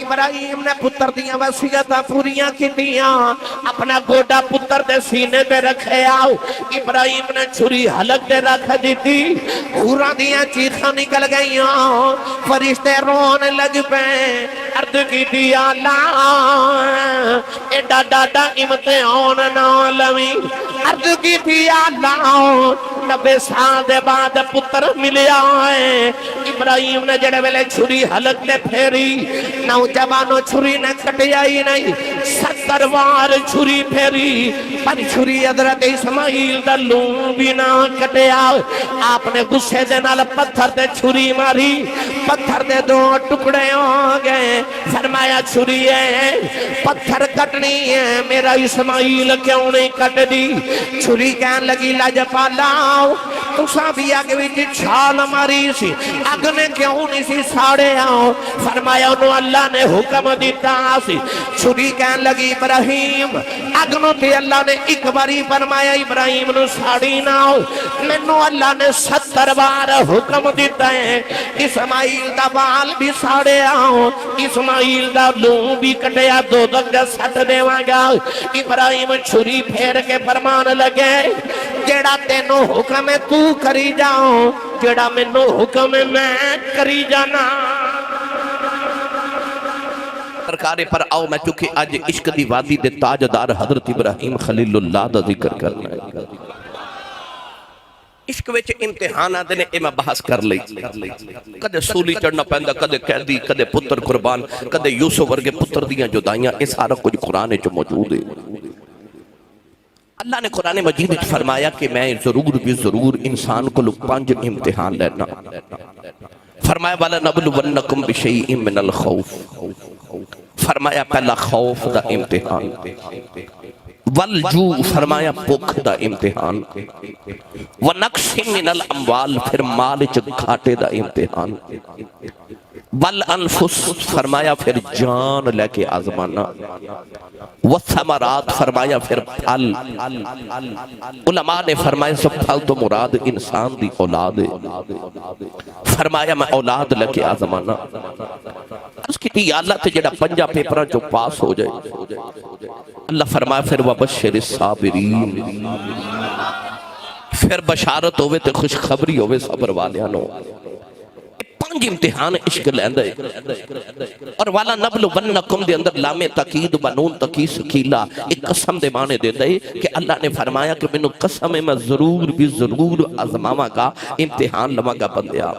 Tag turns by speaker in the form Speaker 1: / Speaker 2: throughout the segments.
Speaker 1: ابراہیم نے پتر دیاں وصیتاں پوریاں کیتیاں، اپنا گوڈا پتر دے سینے تے رکھے آؤ۔ ابراہیم نے چھری حلق تے رکھ دیتی، حوراں دیاں چیخاں نکل گئیاں، فرشتے رون لگ پے، عرض کی دیا اللہ ایڈا ڈاڈا امتحان نہ لویں، عرض کی دیا اللہ 90 سال دے بعد پتر ملیا ہے۔ ابراہیم نے جڑے ویلے چھری حلق تے پھیری، نوجوانوں چھری نے کٹیا ہی نہیں، 70 وار چھری پھیری، پر چھری حضرت اسماعیل دا لوں بھی نہ کٹیا۔ آپ نے غصے دے نال پتھر دے چھری ماری، پتھر دے 2 ٹکڑے ہو گئے، فرمایا چھری ہے پتھر کٹنی ہے، میرا اسماعیل کیوں نہیں کٹ دی؟ چھری کہن لگی لاجپالاؤ تساں بھی آگ وچ چھال ماری سی، اگ نے کیوں نہیں سی ساڑے آؤ؟ فرمایا انہوں اللہ نے حکم دیتا سی۔ چھری کہن لگی ابراہیم اگ نو تے اللہ نے ایک باری فرمایا ابراہیم نو ساڑی نہ ہو، مینوں اللہ نے 70 بار حکم دیتا ہے اسماعیل دا بال بھی ساڑے آؤ، اسماعیل دا لوں بھی کٹیا، دوزخ دا سٹ دیواں گا۔ ابراہیم چھری پھیر کے فرمان لگے جیڑا تینوں حکم ہے تو کری جاؤ، جیڑا مینوں حکم ہے میں کری جانا۔ سرکارے پر آؤ میں چونکہ آج عشق دی وادی دے تاجدار حضرت ابراہیم خلیل اللہ دا ذکر کرنا ہے۔ عشق وچ امتحانات نے اے میں بحث کر لئی، کدے سولی چڑھنا پہندا، کدے قیدی، کدے پتر قربان، کدے یوسف ورگے پتر دیاں جدائیاں، اے سارا کچھ قرآن جو موجود ہے۔ اللہ نے قرآن مجید فرمایا کہ میں ضرور بھی ضرور انسان کو 5 امتحان لینا۔ فرمایا وَلَنَبْلُوَنَّكُمْ بِشَيْءٍ مِّنَ الْخَوْفِ، فرمایا پہلا خوف دا امتحان، والجوع فرمایا بھوک دا امتحان، وَنَقْصٍ مِّنَ الْأَمْوَالِ پھر مال گھاٹے دا امتحان، والانفس فرمایا پھر جان لے کے آزمانا، والثمرات فرمایا پھر پھل۔ علماء نے فرمایا سب پھل تو مراد انسان دی اولاد ہے، فرمایا میں اولاد لے کے آزمانا۔ اس کی تھی اللہ تے جڑا 5 پیپرہ جو پاس ہو جائے، اللہ فرمایا پھر وَبَشِّرِ الصَّابِرِينَ، پھر بشارت ہوئے تے خوشخبری ہوئے صبر والیانوں۔ 5 امتحان عشق لیندے اور والا نبلونکم دے اندر لام تاکید بنون تقی سکیلا ایک قسم دے معنی دے دے کہ اللہ نے فرمایا کہ منو قسم میں ضرور بھی ضرور آزماواں گا، امتحان لواں گا بندیا۔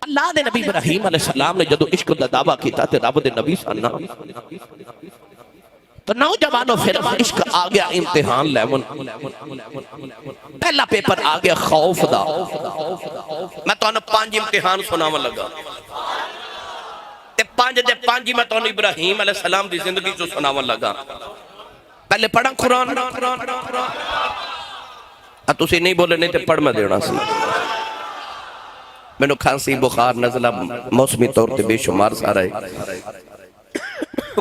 Speaker 1: اللہ دے نبی ابراہیم علیہ السلام نے جدو عشق دا دعویٰ کیتا تے رب دے نبی سننا تو نوجوانوں پھر عشق آگیا امتحان لیون، پہلا پیپر آگیا خوف دا۔ میں تو انہوں 5 امتحان سناون لگا، تے 5 میں تو انہوں ابراہیم علیہ السلام دی زندگی جو سناون لگا۔ پہلے پڑھا قرآن، تسی نہیں بولے نہیں تے پڑھ میں دینا سی۔ میں نے کھانسی بخار نزلہ موسمی طور تے بے شمار سارا ہے،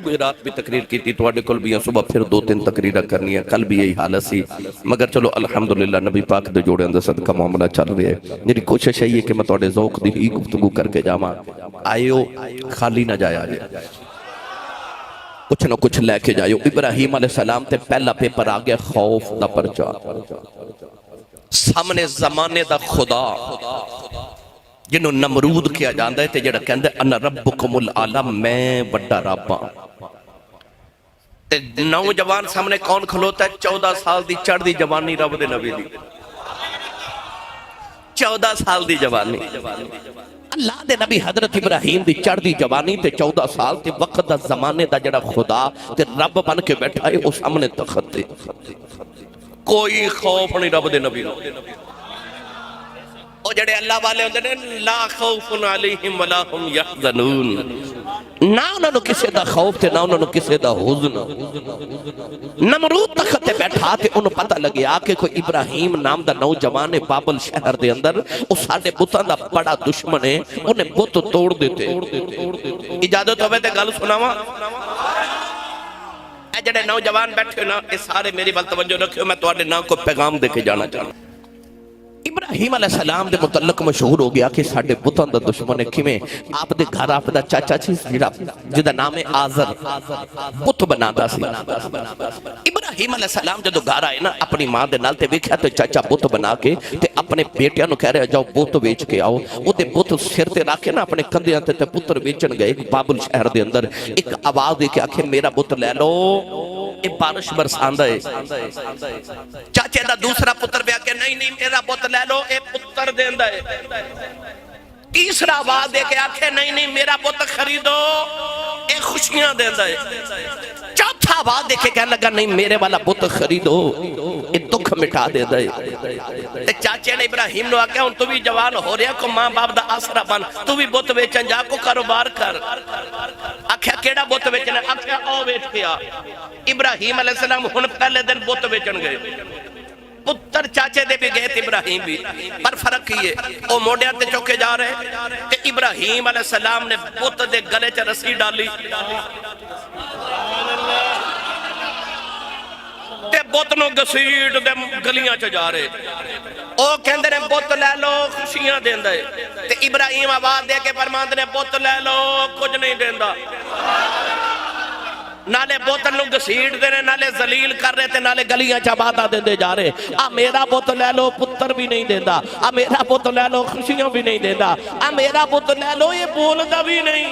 Speaker 1: گجرات بھی تقریر کی تھی، توڑے کل بھی صبح پھر 2-3 تقریرہ کرنی ہے، کل بھی یہی حالت سی، مگر چلو الحمدللہ نبی پاک دے جوڑے اندر صدقہ معاملہ چل رہے ہیں۔ میری کوشش ہے یہ کہ میں توڑے ذوق دی ہی گفتگو کر کے جاواں، آئیو خالی نہ جایا جائے، کچھ نہ کچھ لے کے جائیو۔ ابراہیم علیہ السلام تے پہلا پیپر آگیا خوف دا پرچا، سامنے زمانے دا خدا جنہوں نمرود کیا جاندہ ہے تے جڑا کہندہ ہے انا ربکم العالم، میں بڑا راباں۔ تے نوجوان سامنے کون کھلوتا ہے؟ 14 سال دی چڑھ دی جوانی رب دے نبی دی، 14 سال دی جوانی اللہ دے نبی حضرت ابراہیم دی چڑھ دی جوانی تے 14 سال تے وقت دا زمانے دا جڑا خدا تے رب بن کے بیٹھا ہے اس سامنے تخت تے کوئی خوف نہیں رب دے نبی نو۔ اور جڑے اللہ والے ہوندے نے لا خوف علیہم ولا ہم یحزنون، نہ انہوں نے کسے دا خوف تے نہ انہوں نے کسے دا حزن۔ نمرود تخت تے بیٹھا تے انہوں پتہ لگیا کہ کوئی ابراہیم نام دا نوجوان بابل شہر دے اندر اس ساڑھے بتاں دا بڑا دشمن ہے، انہیں بت توڑ دیتے۔ اجازت ہوئے تے گل سناواں، جڑے نوجوان بیٹھے نا یہ سارے میری بل توجہ رکھو، میں تواڈے نام کو پیغام دے کے جانا چاہنا۔ ابراہیم علیہ السلام دے متعلق مشہور ہو گیا کہ ساڈے بتاں دا دشمن ہے کیویں آپ دے گھر آپ دا چاچا سی جدا نام ہے آزر بت بنادا سی۔ ابراہیم علیہ السلام جدو گھر آئے نا اپنی ماں دے نال تے ویکھیا تے چاچا بت بنا کے تے اپنے بیٹیاں نو کہہ رہے جاؤ بت ویچ کے آؤ، او تے بت سر تے رکھ کے نا اپنے کندھیاں تے پتر ویچن گئے بابل شہر دے اندر، ایک آواز دے کے آکھے میرا بت لے لو، اے بارش برساندا ہے۔ چاچے دا دوسرا پتر بھی آکے نہیں نہیں میرا بت لے لو، اے پتر دیندا ہے۔ تیسرا آواز دے کے آکھے نہیں نہیں میرا بت خریدو، اے خوشیاں دیندا ہے۔ چوتھا آواز دے کے کہنے لگا نہیں میرے والا بت خریدو، اے دکھ مٹا دیندا ہے۔ تے چاچے نے ابراہیم نو آکھیا ہن تو بھی جوان ہو رہا کو ماں باپ دا آسرا بن، تو بھی بت ویچن جا کو کاروبار کر۔ آکھیا کیڑا بت ویچنا؟ آکھیا او ویچ کے آ۔ ابراہیم علیہ السلام ہن پہلے دن بت ویچن گئے، پتر چاچے دے بھی گئے تھے ابراہیم بھی، پر فرق کیے او موڑیاں تے چوکے جا رہے تے ابراہیم علیہ السلام نے بت دے گلے چ رسی ڈالی تے بت نو گسیٹ دے گلیاں چ جا رہے، او کہندے نے بت لے لو خوشیاں دیندا ہے تے ابراہیم آواز دے کے فرماندے نے بت لے لو کچھ نہیں دیندا، نالے بوتن نو گسیٹ دے رہے نالے ذلیل کر رہے تھے نالے گلیاں چاباتا دے جا رہے۔ میرا بت لے لو پتر بھی نہیں دیندا، میرا بت لے لو خوشیاں بھی نہیں دیندا، میرا بت لے لو یہ بولدا بھی نہیں۔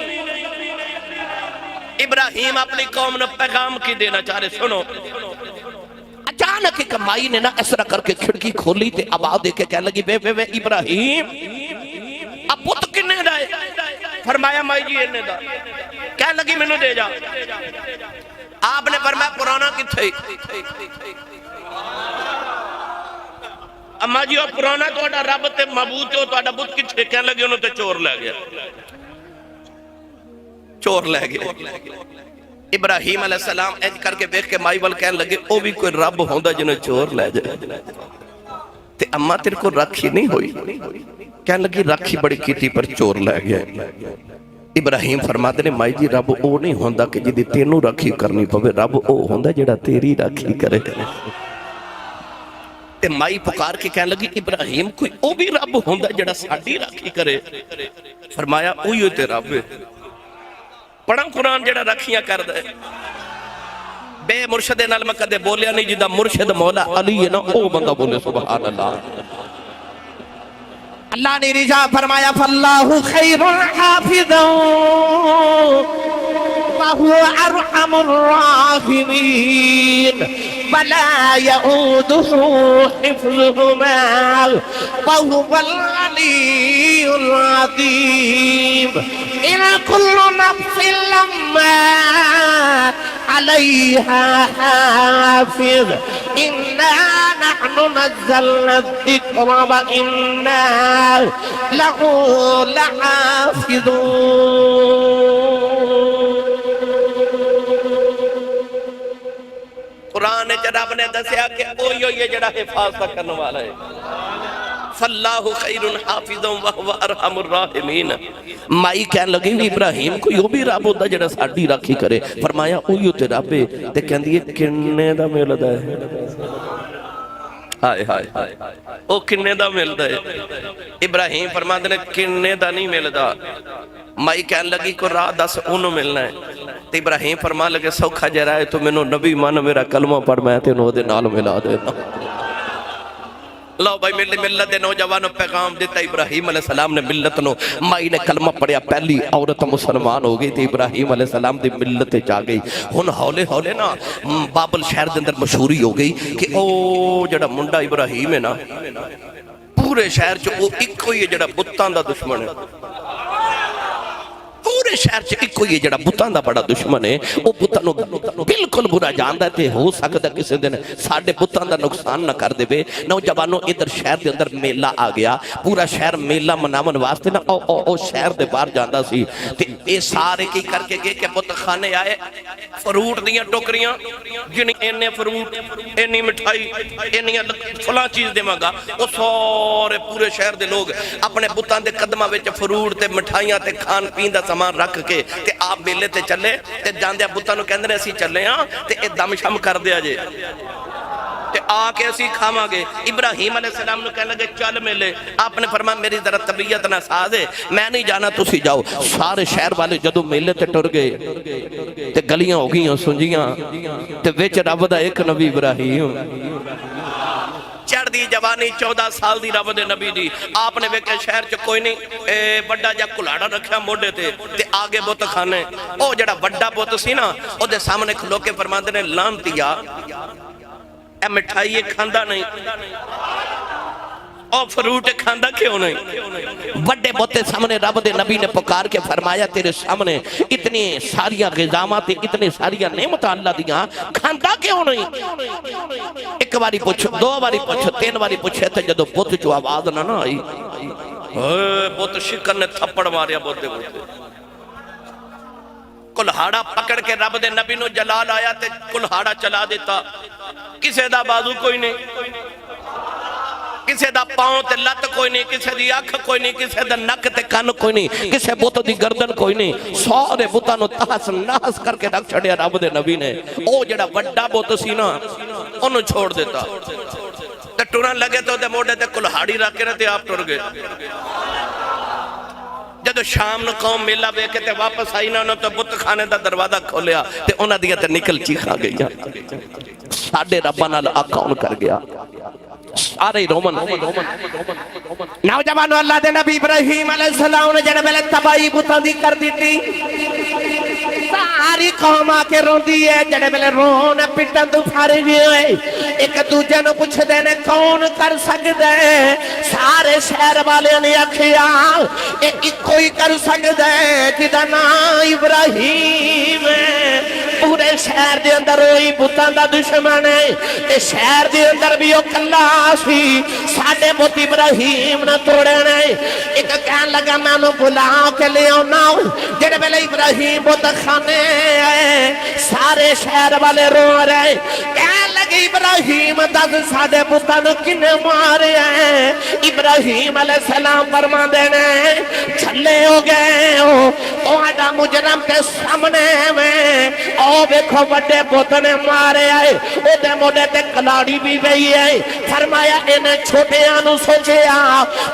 Speaker 1: ابراہیم اپنی قوم نے پیغام کی دینا چاہ رہے، سنو۔ اچانک ایک مائی نے نا اس طرح کر کے کھڑکی کھولی تے آواز دے کے کہنے لگی بے ابراہیم اب بت کنے دا ہے؟ فرمایا مائی جی انہیں دا۔ کہنے لگی میں نے دے جا۔ آپ نے فرمایا پرانا کتھے؟ اما جی اور پرانا تو اڈا رب تے معبود تے تو اڈا بت کتھے؟ کہنے لگی انہوں تے چور لے گیا، چور لے گیا۔ ابراہیم علیہ السلام ایج کر کے بیخ کے مائی وال کہنے لگے او بھی کوئی رب ہوندہ جنہیں چور لے جائے تے اما تیرے کو رکھی نہیں ہوئی؟ کہنے لگی رکھی بڑی کیتی پر چور لے گیا۔ ابراہیم فرماتے نے مائی جی رب او نہیں ہوندہ کہ جدی تینوں رکھی کرنی پوے، رب او ہوندہ جڑا تیری رکھی کرے۔ تے مائی پکار کے کہنے لگی ابراہیم کوئی او بھی رب ہوندہ جڑا ساڑی رکھی کرے؟ فرمایا اوہی تے رب ہے، پڑھا قرآن جڑا رکھیاں کر دے۔ بے مرشد نال میں کدے بولیا نہیں جدہ مرشد مولا علی ہے نا او بندہ بولے سبحان اللہ۔ اللہ نے رجا فرمایا فاللہ خیر حافظا وهو ارحم الراحمین ولا يعوده حفظهما وهو العلی العظیم ان كل نفس لما عليها حافظ إنا نحن نزلنا الذكر وإنا له لحافظون۔ قرآن جناب نے دسیا کہ اوہی یہ جڑا حفاظت کرنے والا ہے۔ فاللہ خیر حافظ وہو ارحم الراحمین۔ مائی کہنے لگی ابراہیم کو یوں بھی رب ہوتا جڑا ساڑی راکھی کرے؟ فرمایا اوہی تے رب ہے تے کہن دیئے کنے دا ملدا ہے؟ ہائے ہائے او کنے دا ملدا ہے؟ ابراہیم فرماتے نے کنے دا نہیں ملدا۔ مائی کہنے لگی کو راہ دس انہوں ملنا ہے تے ابراہیم فرما لگے سوکھا جرائے تو منو نبی مان میرا کلمہ پڑھ میں تے نو دے نال ملا دینا۔ اللہ بھائی ملت نوجوانوں پیغام دیتا ابراہیم علیہ السلام نے ملت نو مائی نے کلمہ پڑھیا پہلی عورت مسلمان ہو گئی تھی ابراہیم علیہ السلام دی ملت چاہ گئی۔ ہن ہولے ہولے نا بابل شہر دے اندر مشہوری ہو گئی کہ او جڑا منڈا ابراہیم ہے نا پورے شہر چ او ایک ہوئی ہے جڑا بتاں دا دشمن ہے، پورے شہر چ ایک ہوئی ہے جڑا بتاں دا بڑا دشمن ہے، او بتاں نو بالکل برا جاندا ہے تے ہو سکدا کسی دن ساڈے بتاں دا نقصان نہ کر دے۔ نوجوانوں ادھر شہر دے اندر میلہ آ گیا، پورا شہر میلہ مناون واسطے نا او شہر دے باہر جاندا سی تے اے سارے کی کر کے گئے کہ بت خانے آئے فروٹ دیاں ٹوکریاں جنہیں اینے فروٹ اینی مٹھائی اینی فلاں چیز دے مانگا وہ سارے پورے شہر دے لوگ اپنے بتان دے قدمہ ویچ فروٹ تے مٹھائیاں تے کھان پین دا سامان رکھ کے کہ آپ میلے تے چلے تے جاندے بتانوں کے اندر ایسی چلے ہاں تے اے دم شم کر دیا جے تے آکے ایسی کھاما گے ابراہیم علیہ السلام نے کہنے لگے چل ملے آپ نے فرمایا میری ذرا طبیعت نہ ساز ہے میں نہیں جانا تسی جاؤ سارے شہر والے جدو میلے تے ٹر گئے تے گلیاں ہو گئیاں سنجیاں تے ویچ رب دا ایک نبی ابراہیم چڑھ دی جوانی 14 سال دی رب دے نبی دی آپ نے ویکے شہر چ کوئی نہیں بڑا جا کلاڑا رکھیا موڑے تے آگے بت کھانے او جڑا بڑا بت سی نا او دے سامنے کھلو کے فرماندے نے لانتیا اے مٹھائی کھاندہ نہیں اور فروٹ کھاندہ کیوں نہیں بڑے بوتے سامنے رب دے نبی نے پکار کے فرمایا تیرے سامنے اتنی ساریاں غذامات اتنی ساریاں نعمت اللہ دیاں کھاندہ کیوں نہیں ایک باری پوچھ دو باری پوچھ تین باری پوچھے تھے جدو بوت جو آواز نہ آئی بوت شکر نے تھپڑ ماریا بوتے کلہاڑا پکڑ کے رب دے نبی نو جلال آیا تے کلہاڑا چلا دیتا کسے دا بازو کوئی نہیں کسے دا پاؤں تے لت کوئی نہیں کسے دی آنکھ کوئی نہیں کسے دا نک تے کان کوئی نہیں کسے بوت دی گردن کوئی نہیں سارے بوتانو تحس نحس کر کے رکھ چھڑیا رب دے نبی نے او جڑا وڈا بوت سی نا انہوں چھوڑ دیتا تے ٹران لگے تو دے موڑے تے کلہاڑی رکھ کے تے آپ ٹر گئے جدو شام نو قوم میلہ بے کے تے واپس آئی نا تو بت کھانے دا دروازہ کھولیا تے انہاں دیا تے نکل چیخا گئی ساڑھے ربانہ آقاؤن کر گیا سارے رومن نوجوانو اللہ دے نبی ابراہیم علیہ السلام نے جنہ میں تباہی بتان دی کر دی تھی ساری قوم آکے رون دی ہے جنہ میں رون پٹن تو پھاری ہوئے ایک دوجہ نو پوچھ دینے کون کر سکتے سارے شہر والے نے اکھیا ایک کوئی کر سکتے جدہ نا ابراہیم پورے شہر دے اندر ہوئی بتان دا دشمن ہے شہر دے اندر بھی وہ کلا سی ساڑھے بت ابراہیم نہ توڑے نہیں ایک کہن لگا میں انہوں بلاؤں کے لئے آؤں جنہیں پہلے ابراہیم بت خانے آئے سارے شہر والے رو رہے کہن لگے ابراہیم دس ساڑھے بتان کنے مارے ہیں ابراہیم علیہ السلام فرما دینے چھلے ہو گئے ہو تو آدھا مجرم کے سامنے میں او بیکھو بڑے بت نے مارے آئے او دے موڑے تے کلاڑی بھی گئی ہے فرمایا انہیں چھوٹے آنو سوچے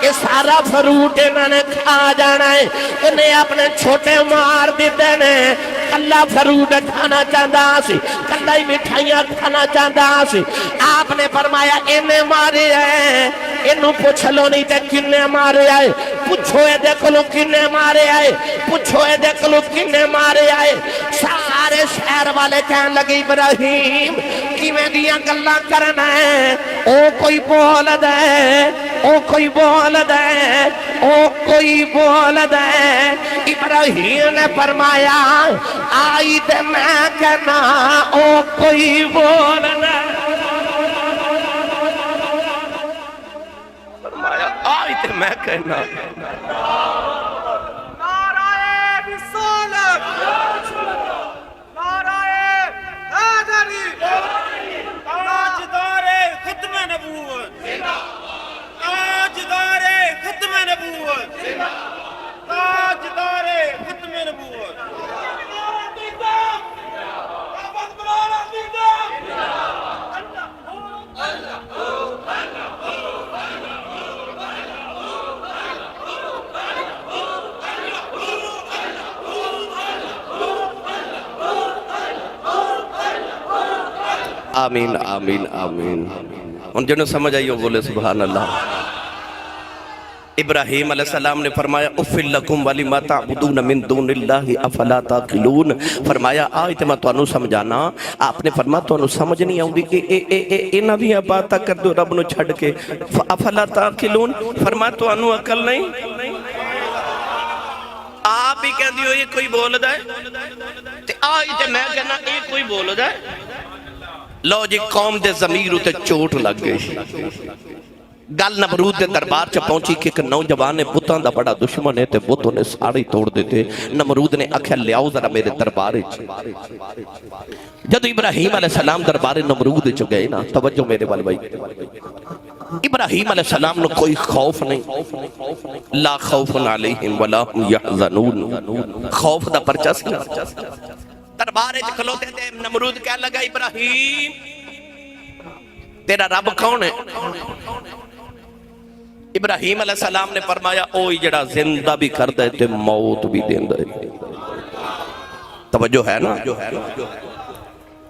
Speaker 1: کہ سارا فروٹ انہوں نے کھا جانا ہے انہیں اپنے چھوٹے مار دیتے نے کلا فروٹ کھانا چاہتا سی کلا ہی مٹھائیاں کھانا چاہتا سی آپ نے فرمایا انہیں مارے آئے انہوں پوچھ لو نہیں تے کنے مارے آئے پوچھو اے دیکھ لو کنے مارے آئے پوچھو اے دیکھ لو کنے مارے آئے سارے شہر والے کہنے لگے ابراہیم کی میں دیا گلہ کرنا ہے او کوئی بول دے او کوئی بول دے او کوئی بول دے ابراہیم نے فرمایا آئی تے میں کہنا او کوئی بول دے فرمایا آئی تے میں کہنا آمین آمین آمین ان جنہوں سمجھ آئیو بولے سبحان اللہ ابراہیم علیہ السلام نے فرمایا افل لکم ولی ما تعبدون من دون اللہ افلا تاقلون فرمایا آئیت میں تو انہوں سمجھانا آپ نے فرمایا تو انہوں سمجھ نہیں آؤں دی کہ اینا بھی باتہ کر دو رب نو چھڑ کے افلا تاقلون فرمایا تو انہوں عقل نہیں آپ بھی کہہ دیو یہ کوئی بول دائے آئیت میں کہنا یہ کوئی بول دائے لو جی قوم دے ضمیر تے چوٹ لگ گئی گل نمرود دے دربار چ پہنچی کہ ایک نوجوان بتاں دا بڑا دشمن ہے تے بت نے سارے توڑ دیتے. نمرود نے آکھیا لیاؤ ذرا میرے دربار وچ. جدو ابراہیم علیہ السلام دربار نمرود وچ گئے نا، توجہ میرے وال بھائی، ابراہیم علیہ السلام نو کوئی خوف نہیں. لا خوف علیہم ولا هم یحزنون، خوف دا پرچہ سی. دربار وچ کھلوتے تے نمرود کہنے لگا ابراہیم تیرا رب کون ہے؟ ابراہیم علیہ السلام نے فرمایا اوہی جڑا زندہ بھی کر دے تے موت بھی دین دے. توجہ ہے نا؟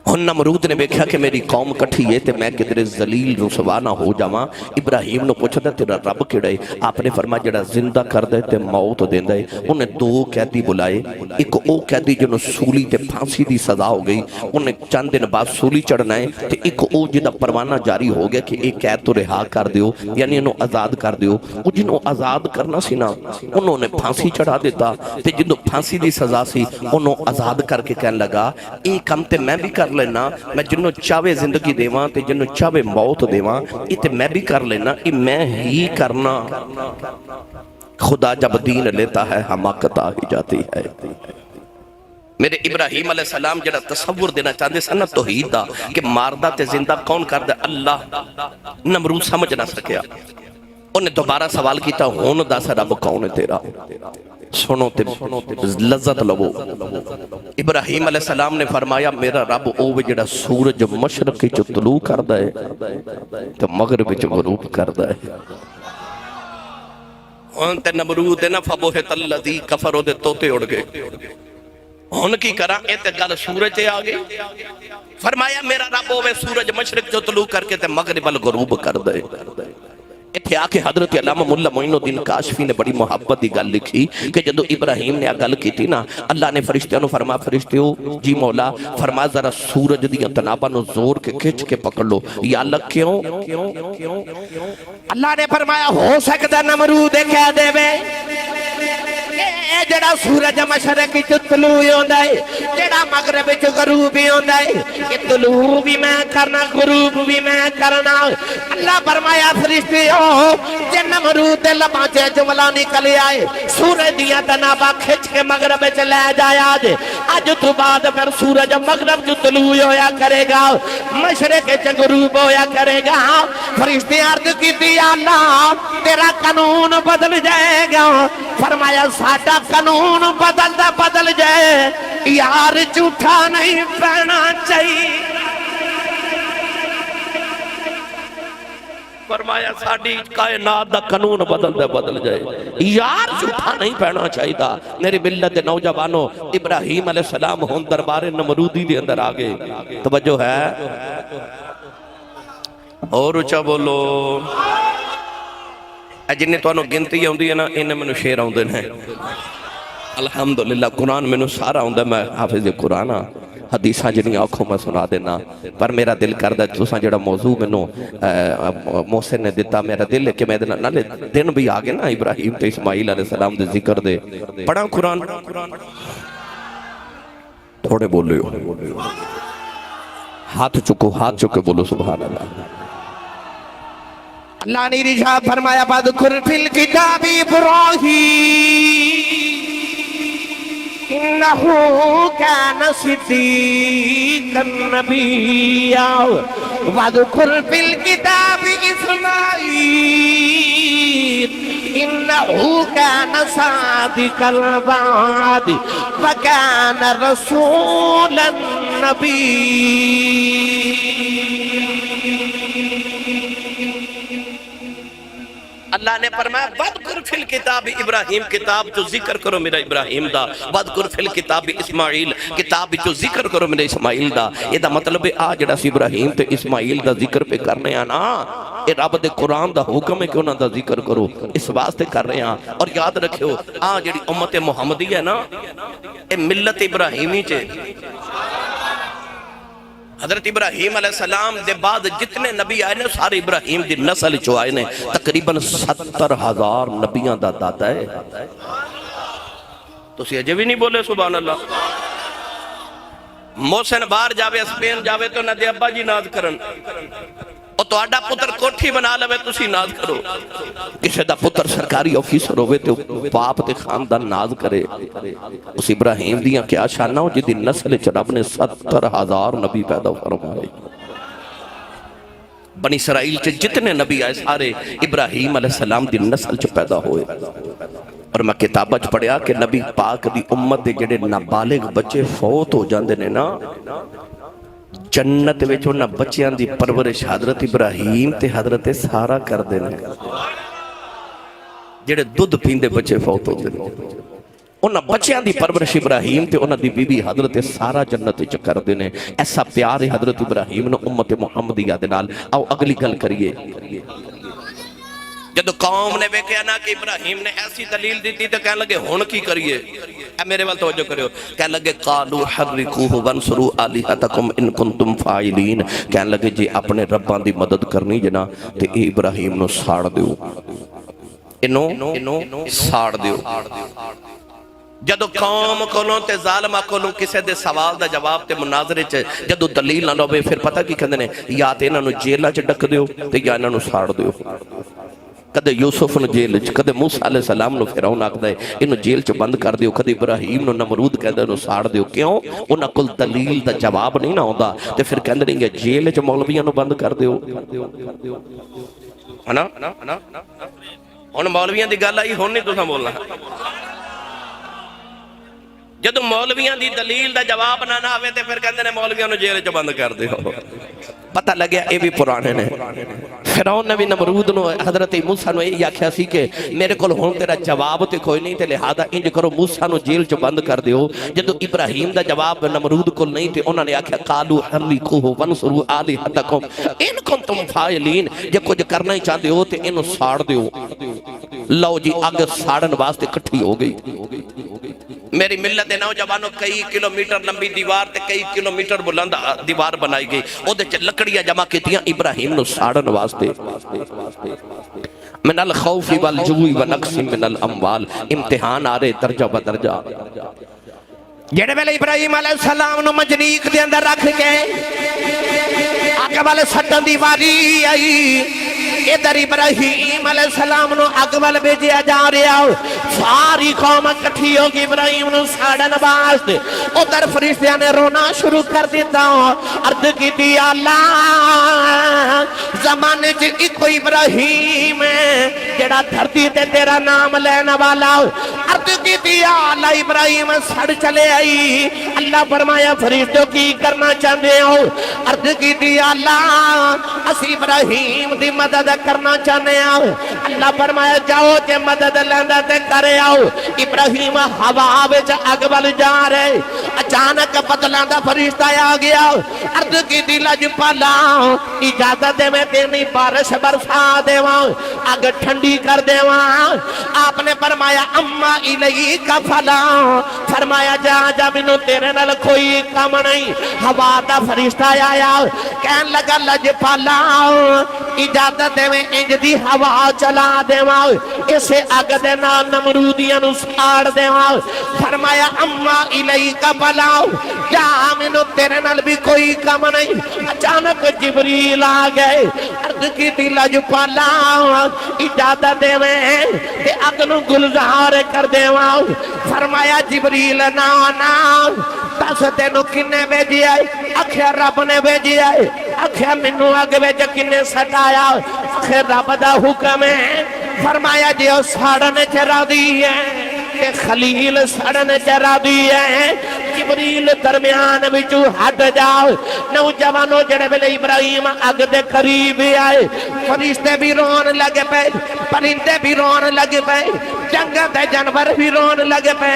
Speaker 1: ہن نمرود نے دیکھا کہ میری قوم کٹھی ہے تے میں کدھر ذلیل رسوا نہ ہو جاواں. ابراہیم نے پوچھا تیرا رب کیڑا ہے؟ آپ نے فرمایا جڑا زندہ کر دے تے موت دیندا ہے. انہیں دو قیدی بلائے، ایک او قیدی جنوں سولی تے پھانسی دی سزا ہو گئی، انہیں چند دن بعد سولی چڑھنا ہے، تے ایک او جدا پروانہ جاری ہو گیا کہ ایک قید تو رہا کر دیو، یعنی انہوں آزاد کر دیو. او جنوں آزاد کرنا سی نا انہوں نے پھانسی چڑھا دیتا، تے جنوں پھانسی دی سزا سی انہوں آزاد کر کے کہنے لگا ایک کم تے میں بھی کر لینا، میں جنوں چاہے زندگی دیواں تے جنوں چاہے موت دیواں، یہ میں بھی کر لینا، یہ میں ہی کرنا. خدا جب دین لیتا ہے حماقت آ ہی جاتی ہے. میرے ابراہیم علیہ السلام جڑا تصور دینا چاہتے سن توحید دا کہ ماردہ تے زندہ کون کر دے اللہ، نمرود سمجھ نہ سکیا. انہیں دوبارہ سوال کیتا ہون دس رب کون ہے تیرا؟ سنو تے لذت لو. ابراہیم علیہ السلام نے فرمایا میرا رب اوہ جڑا سورج مشرقی چو طلوع کردا ہے تو مغربی چو غروب کردا ہے. ہن تے نمرود نا فبہت الذی کفروا دے توتے اڑ گئے. ہن کی کراں اے تے گل سورج تے آ گئی. فرمایا میرا رب اوہ سورج مشرق چو طلوع کر کے تے مغرب الغروب کردا ہے. اتھے آکے حضرت علامہ مولا معین الدین کاشفی نے بڑی محبت دی گل لکھی کہ جدو ابراہیم نے گل کی تھی نا، اللہ نے فرشتیاں نو فرما فرشتیو جی مولا فرما ذرا سورج دیاں تناباں نو زور کے کھچ کے پکڑ لو. یا اللہ کیوں؟ اللہ نے فرمایا ہو سکتا نمرود کہہ دے وے اے جڑا سورج مشرق چ طلوع ہوندا ہے، جڑا مغرب چ غروب ہوندا ہے، کہ طلوع بھی میں کرنا غروب بھی میں کرنا. اللہ فرمایا فرشتیو جے نمرود دے لباں تے جملہ نکل آئے سورج دیاں تناباں کھچ کے مغرب چ لے جایا جے، اج تو بعد پھر سورج مغرب چ طلوع ہویا کرے گا، مشرق چ غروب ہویا کرے گا. فرشتے عرض کیتی یا اللہ تیرا قانون بدل جائے گا. فرمایا ساڈا قانون بدل جائے یار جھوٹا نہیں پہنا چاہیے. فرمایا ساڈی کائنات دا قانون بدل جائے یار جھوٹا نہیں پہنا چاہیے. میری ملت نوجوانوں ابراہیم علیہ السلام ہون دربار نمرودی دے اندر آگے. توجہ ہے اور اچھا بولو. جنہیں تو گنتی ہوندی ہے نا انہیں میں شیر ہوندے ہیں. الحمدللہ قرآن میں سارا ہوندہ، میں حافظ قرآن حدیثاں جنہیں آنکھوں میں سنا دینا. پر میرا دل کردہ تساں جڑا موضوع میں محسن نے دیتا، میرا دل ہے کہ میں دن بھی آگے نا ابراہیم تے اسماعیل علیہ السلام دے ذکر دے پڑھا قرآن. تھوڑے بولے ہو ہاتھ چکو بولو سبحان اللہ. اللہ نے رشاد فرمایا وَاذْكُرْ فِي الْكِتَابِ إِبْرَاهِيمَ إِنَّهُ كَانَ صِدِّيقًا نَبِيًّا وَاذْكُرْ فِي الْكِتَابِ إِسْمَاعِيلَ إِنَّهُ كَانَ صَادِقَ الْوَعْدِ وَكَانَ رَسُولًا نَبِيًّا. اللہ نے فرمایا وَاذْكُرْ فِي الْكِتَابِ ابراہیم کتاب جو ذکر کرو میرا ابراہیم دا، وَاذْكُرْ فِي الْكِتَابِ اسماعیل کتاب جو ذکر کرو میرا اسماعیل دا. یہ دا مطلب ہے آج جڑا سی ابراہیم تے اسماعیل دا ذکر پہ کرنے آنا یہ رب دے قرآن دا حکم ہے کہ انہاں دا ذکر کرو، اس واسطے کر رہے ہیں. اور یاد رکھو آج جڑی امت محمدی ہے نا یہ ملت ابراہیمی چے. حضرت ابراہیم علیہ السلام دے بعد جتنے نبی آئے نے سارے ابراہیم دی نسل چو آئے نے. تقریباً 70,000 نبیاں دا داتا ہے. تو اسی عجب ہی نہیں بولے سبحان اللہ. محسن باہر جاوے اسپین جاوے تو نہ دے ابا جی ناز کرن، اور تو آڈا پتر کوٹھی بنا لوے تسی ناز کرو کسی دا پتر سرکاری آفیسر ہوئے تو باپ تے خاندان ناز کرے اس ابراہیم دیاں کیا شانہ ہو جدی نسل رب نے 70,000 نبی پیدا فرمائے بنی اسرائیل چے جتنے نبی آئے سارے ابراہیم علیہ السلام دی نسل چے پیدا ہوئے اور میں کتابہ چ پڑھیا کہ نبی پاک دی امت دے جڑے نابالغ بچے فوت ہو جاندے نے نا جنت وچ انہاں بچیاں دی پرورش حضرت ابراہیم تے حضرت سارا کر دینے جڑے دودھ پیندے بچے فوت ہو دینے انہاں بچیاں دی پرورش ابراہیم تے انہاں دی بی بی حضرت سارا جنت وچ کر دینے ایسا پیار ہے حضرت ابراہیم نے امت محمدیہ دے نال آؤ اگلی گل کریے جدو قوم نے بیکیا نا کہ ابراہیم نے ایسی دلیل دیتی تو کہنے لگے ہون کی کریے اے میرے وال توجہ کریو کہنے لگے قالو حرکوہ وانصروا آلہتکم ان کنتم فاعلین کہنے لگے جی اپنے ربان دی مدد کرنی جنا تے ابراہیم نو ساڑ دیو انو ساڑ دیو جدو قوم کولوں تے ظالمہ کولوں کسے دے سوال دا جواب تے مناظرے چے جدو دلیل نہ لوے پھر پتہ کی کہندے نے یا تے انہاں نو جیلہ چ ڈک دیو تے یا انہاں نو ساڑ دیو کدے یوسف نو جیل چ کدے موسیٰ علیہ السلام نو فرعون آکھدا ہے انو جیل چ بند کر دیو کدے ابراہیم نو نمرود کہندا نو ساڑ دیو کیوں انہاں کول دلیل دا جواب نہیں نہ ہوندا تے پھر کہندے نے جیل چ مولویاں نو بند کر دیو ہے نا ہن مولویاں دی گل آئی ہن نہیں تساں بولنا جدو مولویاں دی دلیل دا جواب نہ آوے تے پھر کہندے نے مولویاں نو جیل چ بند کر دیو پتہ لگیا اے بھی پرانے نے فرعون نے بھی نمرود نو حضرت موسیٰ نو یہ آکھیا سی کہ میرے کول ہن تیرا جواب تے کوئی نہیں تے لہذا انج کرو موسیٰ نو جیل چ بند کر دیو جدو ابراہیم دا جواب نمرود کول نہیں تے انہوں نے آکھیا قالو حرکوہ وانصروا آلہتکم ان کنتم فاعلین جے کچھ کرنا ہی چاہتے ہو تے انہوں ساڑ دیو لو جی اگ ساڑن واسطے کٹھی ہو گئی میری ملت نوجوانوں کئی کلومیٹر لمبی دیوار تے کئی کلومیٹر بلند دیوار بنائی گئی او دے لکڑیاں جمع کیتیاں ابراہیم نو ساڑن واسطے من الخوف والجوع ونقص من الاموال امتحان آ رہے درجہ بدرجہ جڑے ویلے ابراہیم علیہ السلام نو مجنیق دے اندر رکھ کے آگے والے سٹن دی واری آئی ادھر ابراہیم علیہ السلام نو اگوال بیجیا جا رہا ہو ساری قوم کٹھی ہوگی ابراہیم نو ساڑن واسطے ادھر فرشتیاں نے رونا شروع کر دیتا ہوں عرض کی دی اللہ زمانے چ ایک ابراہیم ہے جڑا دھرتی تے تیرا نام لینا والا ہو عرض کی دی اللہ ابراہیم سڑ چلے آئی اللہ فرمایا فرشتوں کی کرنا چاہتے ہو عرض کی دی اللہ اسی ابراہیم دی مدد کرنا چاہنے آؤ اللہ فرمایا جاؤ جے مدد لیندہ تے کرے آؤ ابراہیم ہوا وچ اگبل جا رہے اچانک بدلاندہ فرشتہ آ گیا عرض کی دی لج پالا اجازت دے میں تیرنی بارش برسا دے وہاں اگ ٹھنڈی کر دے وہاں آپ نے فرمایا اما الی کا فلا فرمایا جا جا منو تیرے نال کوئی کام نہیں ہوا دا فرشتہ آیا کہن لگا لج پالا اجازت دے میں انج دی ہوا چلا دے وہاں اسے اگ دے نا نمرودیاں نو ساڑ دے وہاں فرمایا اما الی کا فلا جا منو تیرے نال بھی کوئی کام نہیں اچانک جبریل آ گئے عرض کی دی لج پالا اجازت دے میں تے اگنو گلزار کر دے وہاں فرمایا جبریل نا دس تینو کنے بیجی آئے اکھیا رب نے بیجی آئے اکھیا منو آگے بیجا کنے سٹایا اکھیا رب دا حکم ہے فرمایا جی او ساڑھنے چرا دی ہے کہ خلیل ساڑھنے چرا دی ہے جبریل درمیان بچو ہٹ جاؤ نوجوانوں جڑے بلے ابراہیم اگ دے قریب آئے فرشتے بھی رون لگے پہ پرندے بھی رون لگے پہ جنگل دے جانور بھی رون لگے پہ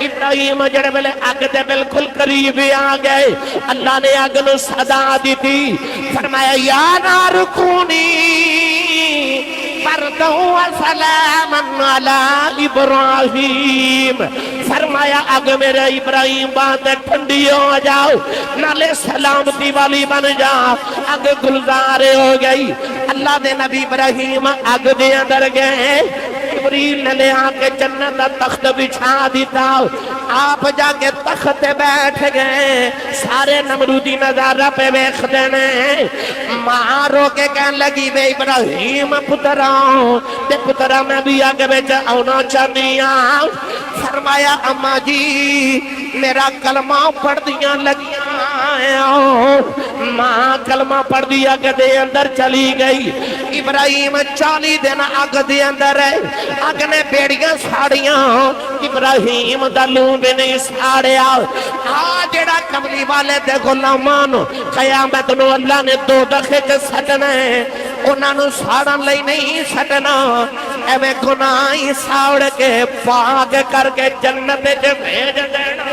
Speaker 1: ابراہیم جڑے بلے اگ دے بالکل قریب آ گئے اللہ نے اگ نو صدا دی تھی فرمایا یا نار کونی بردوں و سلامن علی ابراہیم فرمایا اگ میرے ابراہیم بات ٹھنڈی ہو جاؤ نالے سلامتی والی بن جا اگ گلزار ہو گئی اللہ دے نبی ابراہیم اگ دے اندر گئے جبریل نے لے آ کے جنت کا تخت بچھا دیتا آپ جا کے تخت بیٹھ گئے سارے نمرودی نظارہ پہ ویکھ دینے ماں رو کے کہن لگی وے ابراہیم پتراں تے پترا میں بھی آگے بیچ آنا چاہنی ہاں فرمایا اماں جی میرا کلمہ پڑھ دیاں لگیاں ماں کلمہ پڑھ دیا کہ دے اندر چلی گئی ابراہیم 40 دن آگ دے اندر ہے آگ نے بیڑیاں ساڑیاں ابراہیم دلوں بھی نہیں ساڑیا جڑا کملی والے دے غلامان قیامت نو اللہ نے دو دخے کے سٹنا ہے انہاں نو ساڑن لئی نہیں سٹنا ایویں گناہی ساڑ کے پاک کر کے جنت جو بھیج دینا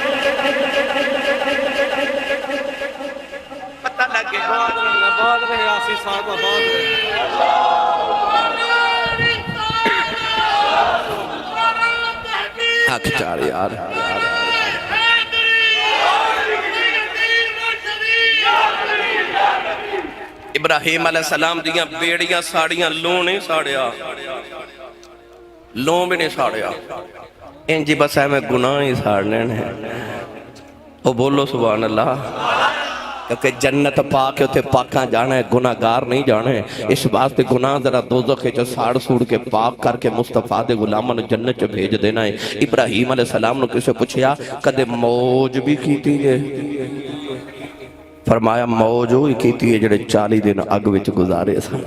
Speaker 1: پتہ لگے
Speaker 2: بہت رہے آسی صاحبہ بہت رہے
Speaker 1: آنکھ چار یار ابراہیم علیہ السلام دیاں بیڑیاں ساڑیاں لوں نہیں ساڑیا لوں بھی نہیں ساڑیا انجی بس ہے میں گناہ ہی ساڑنے ہیں او بولو سبحان اللہ کیونکہ جنت پاک ہوتے پاکاں جانا ہے گناہگار نہیں جانا ہے اس بات تے گناہ ذرا دوزخ جو ساڑ سوڑ کے پاک کر کے مصطفیٰ دے غلامن جنت جو بھیج دینا ہے ابراہیم علیہ السلام نے کسے پوچھیا کدے موج بھی کیتی ہے فرمایا موج ہوئی کیتی ہے جڑے 40 دن اگ وچ گزارے سن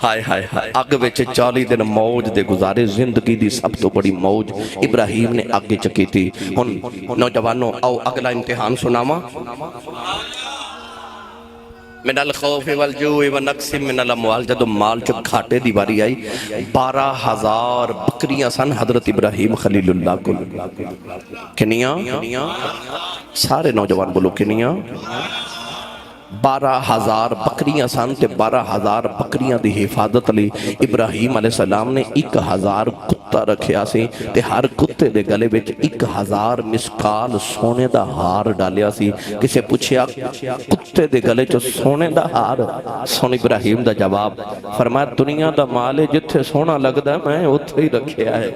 Speaker 1: ہائے ہائے ہائے اگ وچ 40 دن موج دے گزارے زندگی دی سب تو بڑی موج ابراہیم نے اگ چکی تھی ہن نوجوانوں او اگلا امتحان سناواں من الخوف والجوع ونقص من الاموال جدو مال چو گھاٹے دی باری آئی 12,000 بکریاں سن حضرت ابراہیم خلیل اللہ کو کنیاں سارے نوجوان بولو کنیاں 12,000 بکریاں سن تے 12,000 بکریاں دی حفاظت لی ابراہیم علیہ السلام نے 1,000 کتا رکھیا سی تے ہر کتے دے گلے وچ 1,000 مسکال سونے دا ہار ڈالیا سی کسے پوچھیا کتے دے گلے چو سونے دا ہار سن ابراہیم دا جواب فرمایا دنیا دا مال ہے جتھے سونا لگدا ہے میں اتھے ہی رکھیا ہے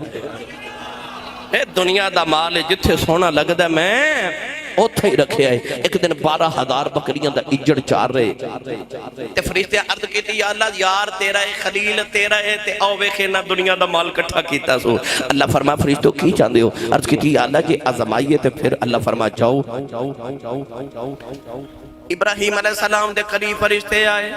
Speaker 1: اے دنیا دا مال ہے جتھے سونا لگدا ہے میں اوتھے ہی رکھے آئے ایک دن 12,000 بکریاں دا اجڑ چار رہے تے فرشتے عرض کیتی یا اللہ یار تیرا ہے خلیل تیرا ہے تے آو ویکھے نہ دنیا دا مال کٹھا کیتا سو اللہ فرمایا فرشتوں کی چاندے ہو عرض کیتی یا اللہ جی آزمائیے تے پھر اللہ فرمایا جاؤ ابراہیم علیہ السلام دے قریب فرشتے آئے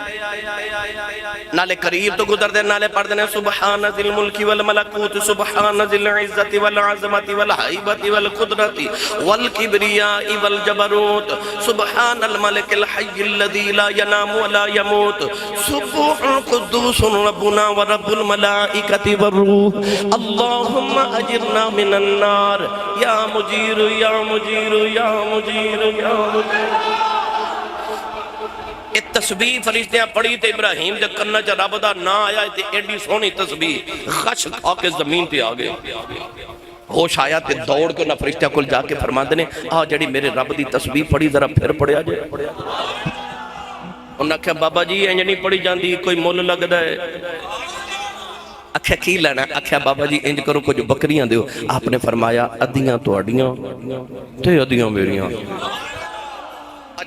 Speaker 1: نالے قریب تو گزر دے نالے پڑھ دینے سبحان ذی الملک والملکوت سبحان ذی العزت والعظمت والحیبت والقدرت والکبریاء والجبروت سبحان الملک الحی الذی لا ینام ولا یموت سبح قدوس ربنا ورب الملائکت والروح اللہم اجرنا من النار یا مجیر یا مجیر یا مجیر یا مجیر ایک تسبیح فرشتیاں پڑھی تے ابراہیم دے کنہ چا رب دا نا آیا تے ایڈی سونی تسبیح خش کھا کے زمین پہ آگئے ہوش آیا تے دوڑ کے نہ فرشتیاں کل جا کے فرما دینے جڑی میرے رب دی تسبیح پڑھی ذرا پھر پڑھیا جائے انہاں کہا بابا جی انج نہیں پڑھی جاندی کوئی مول لگ دا ہے اکھا کی لینا اکھا بابا جی انج کرو کچھ بکریاں دیو آپ نے فرمایا ادیاں تو اڈیاں تے ادیاں میریاں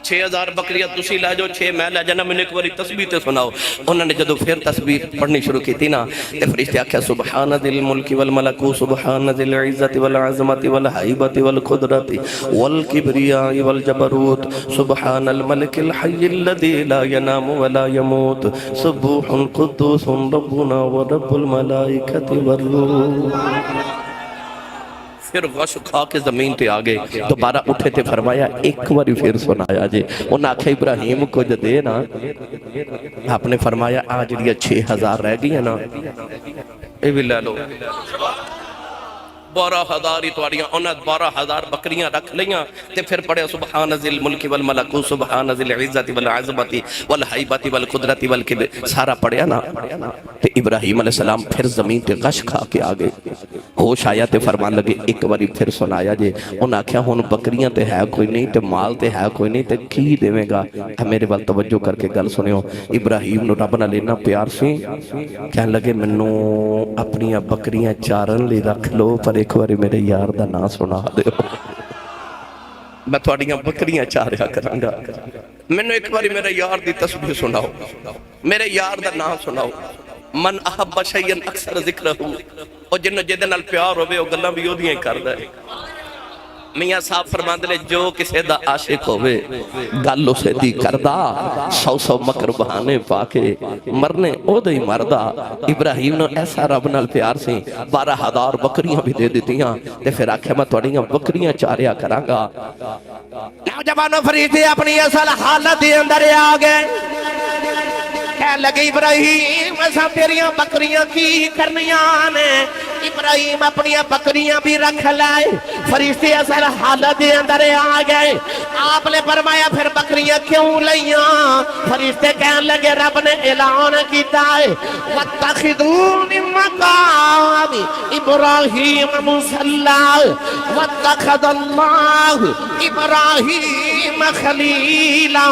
Speaker 1: 6,000 بکریاں تسی لے جو 6 میں لے جانا میں نے ایک باری تسبیح تے سناؤ انہوں نے جدو پھر تسبیح پڑھنی شروع کی تھی نا تے فرشتے آکھیا سبحان ذی الملک والملکوت سبحان ذی العزت والعظمت والحیبت والقدرت والکبریاء والجبروت سبحان الملک الحی الذی لا ینام ولا یموت سبوح قدوس ربنا ورب الملائکت والروح پھر غش کھا کے زمین تے آگے دوبارہ اٹھے تے فرمایا ایک باری پھر سنایا جے انہاں آکھا ابراہیم کو جو دے نا آپ نے فرمایا آج لیا 6,000 رہ گئی ہے نا اے بھی لے لو 12,000 ہی تواڑیاں انہاں 12,000 بکریاں رکھ لیاں تے پھر پڑھے سبحان ذی الملک والملکوت سبحان ذی العزت والعظمت والہیبت والقدرت والکبر سارا پڑھیا نا تے ابراہیم علیہ السلام پھر زمین تے غش کھا کے آگے ہوش آیا تے فرمان لگے ایک باری پھر سنایا جے انہاں کیا ہون بکریاں تے ہے کوئی نہیں تے مال تے ہے کوئی نہیں تے کی دیویں گا میرے وال توجہ کر کے گل سنیو ابراہیم نو رب نہ لینا پیار سی کہنے لگے منو اپنی بکریاں چارن لی رکھ لو پر ایک باری میرے یار دا نا سنا دیو میں تھوڑیاں بکریاں چاریا کرانگا منو ایک باری میرے یار دی تسبیح سناؤ میرے یار دا نا سناؤ من احب شیئن اکثر ذکر ہوں اور جنہوں جیدے نال پیار ہوئے وہ گلہ بھی ہو دیئے کر دے میاں صاحب فرمان دلے جو کسے دا عاشق ہوئے گالو سے دی کردہ سو مکر بہانے پاکے مرنے او دے مردہ ابراہیم نے ایسا رب نال پیار سے 12,000 بکریاں بھی دے دیتیاں تے پھر آکھے میں توڑیاں بکریاں چاریا کرانگا نوجوانوں فریدی اپنی اصل حالت دے اندر آگئے کہہ لگے ابراہیم ایسا تیریاں بکریاں کی کرنیاں نے ابراہیم اپنی بکریاں بھی رکھ لائے فرشتے اصل حالت دے اندر آگئے آپ نے فرمایا پھر بکریاں کیوں لیاں فرشتے کہنے لگے رب نے اعلان کیتا ہے وَاتَّخِذُونِ مَقَامِ ابراہیم مُصَلَّى وَاتَّخَذَ اللَّهُ ابراہیم خلیلا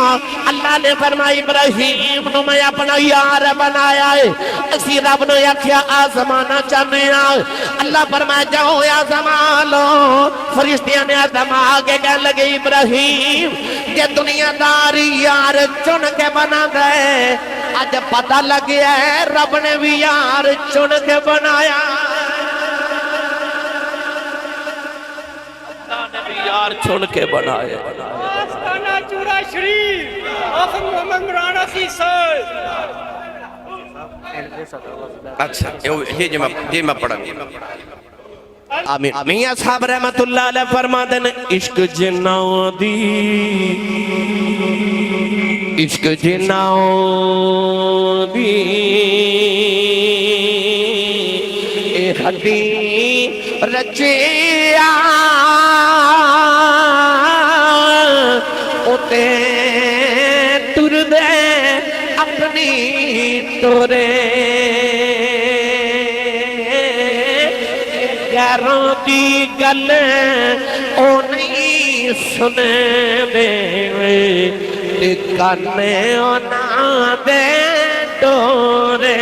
Speaker 1: اللہ نے فرمایا ابراہیم نو میں اپنا یار بنایا ہے اسی رب نے کیا آزمانا چاہنے آئے اللہ فرمایا جاؤ آزمان لو فرشتیاں نے آزم آگے کہنے لگے ابراہیم یہ دنیا داری یار چن کے بنا دے آج پتہ لگ گیا ہے رب نے بھی یار چن کے بنایا اللہ نے بھی یار چن کے بنایا
Speaker 2: آستانہ چورا شریف آخر ممنگرانہ سی سال
Speaker 1: اچھا یہ میں پڑھا آمین میاں صاحب رحمت اللہ علیہ فرما دیں عشق جناؤ دی عشق جناؤ دی اے ہڈی رچیا اتے تر دے اپنی تورے گیروں دی گل او نہیں سنے دے کانے او نہ دے ڈورے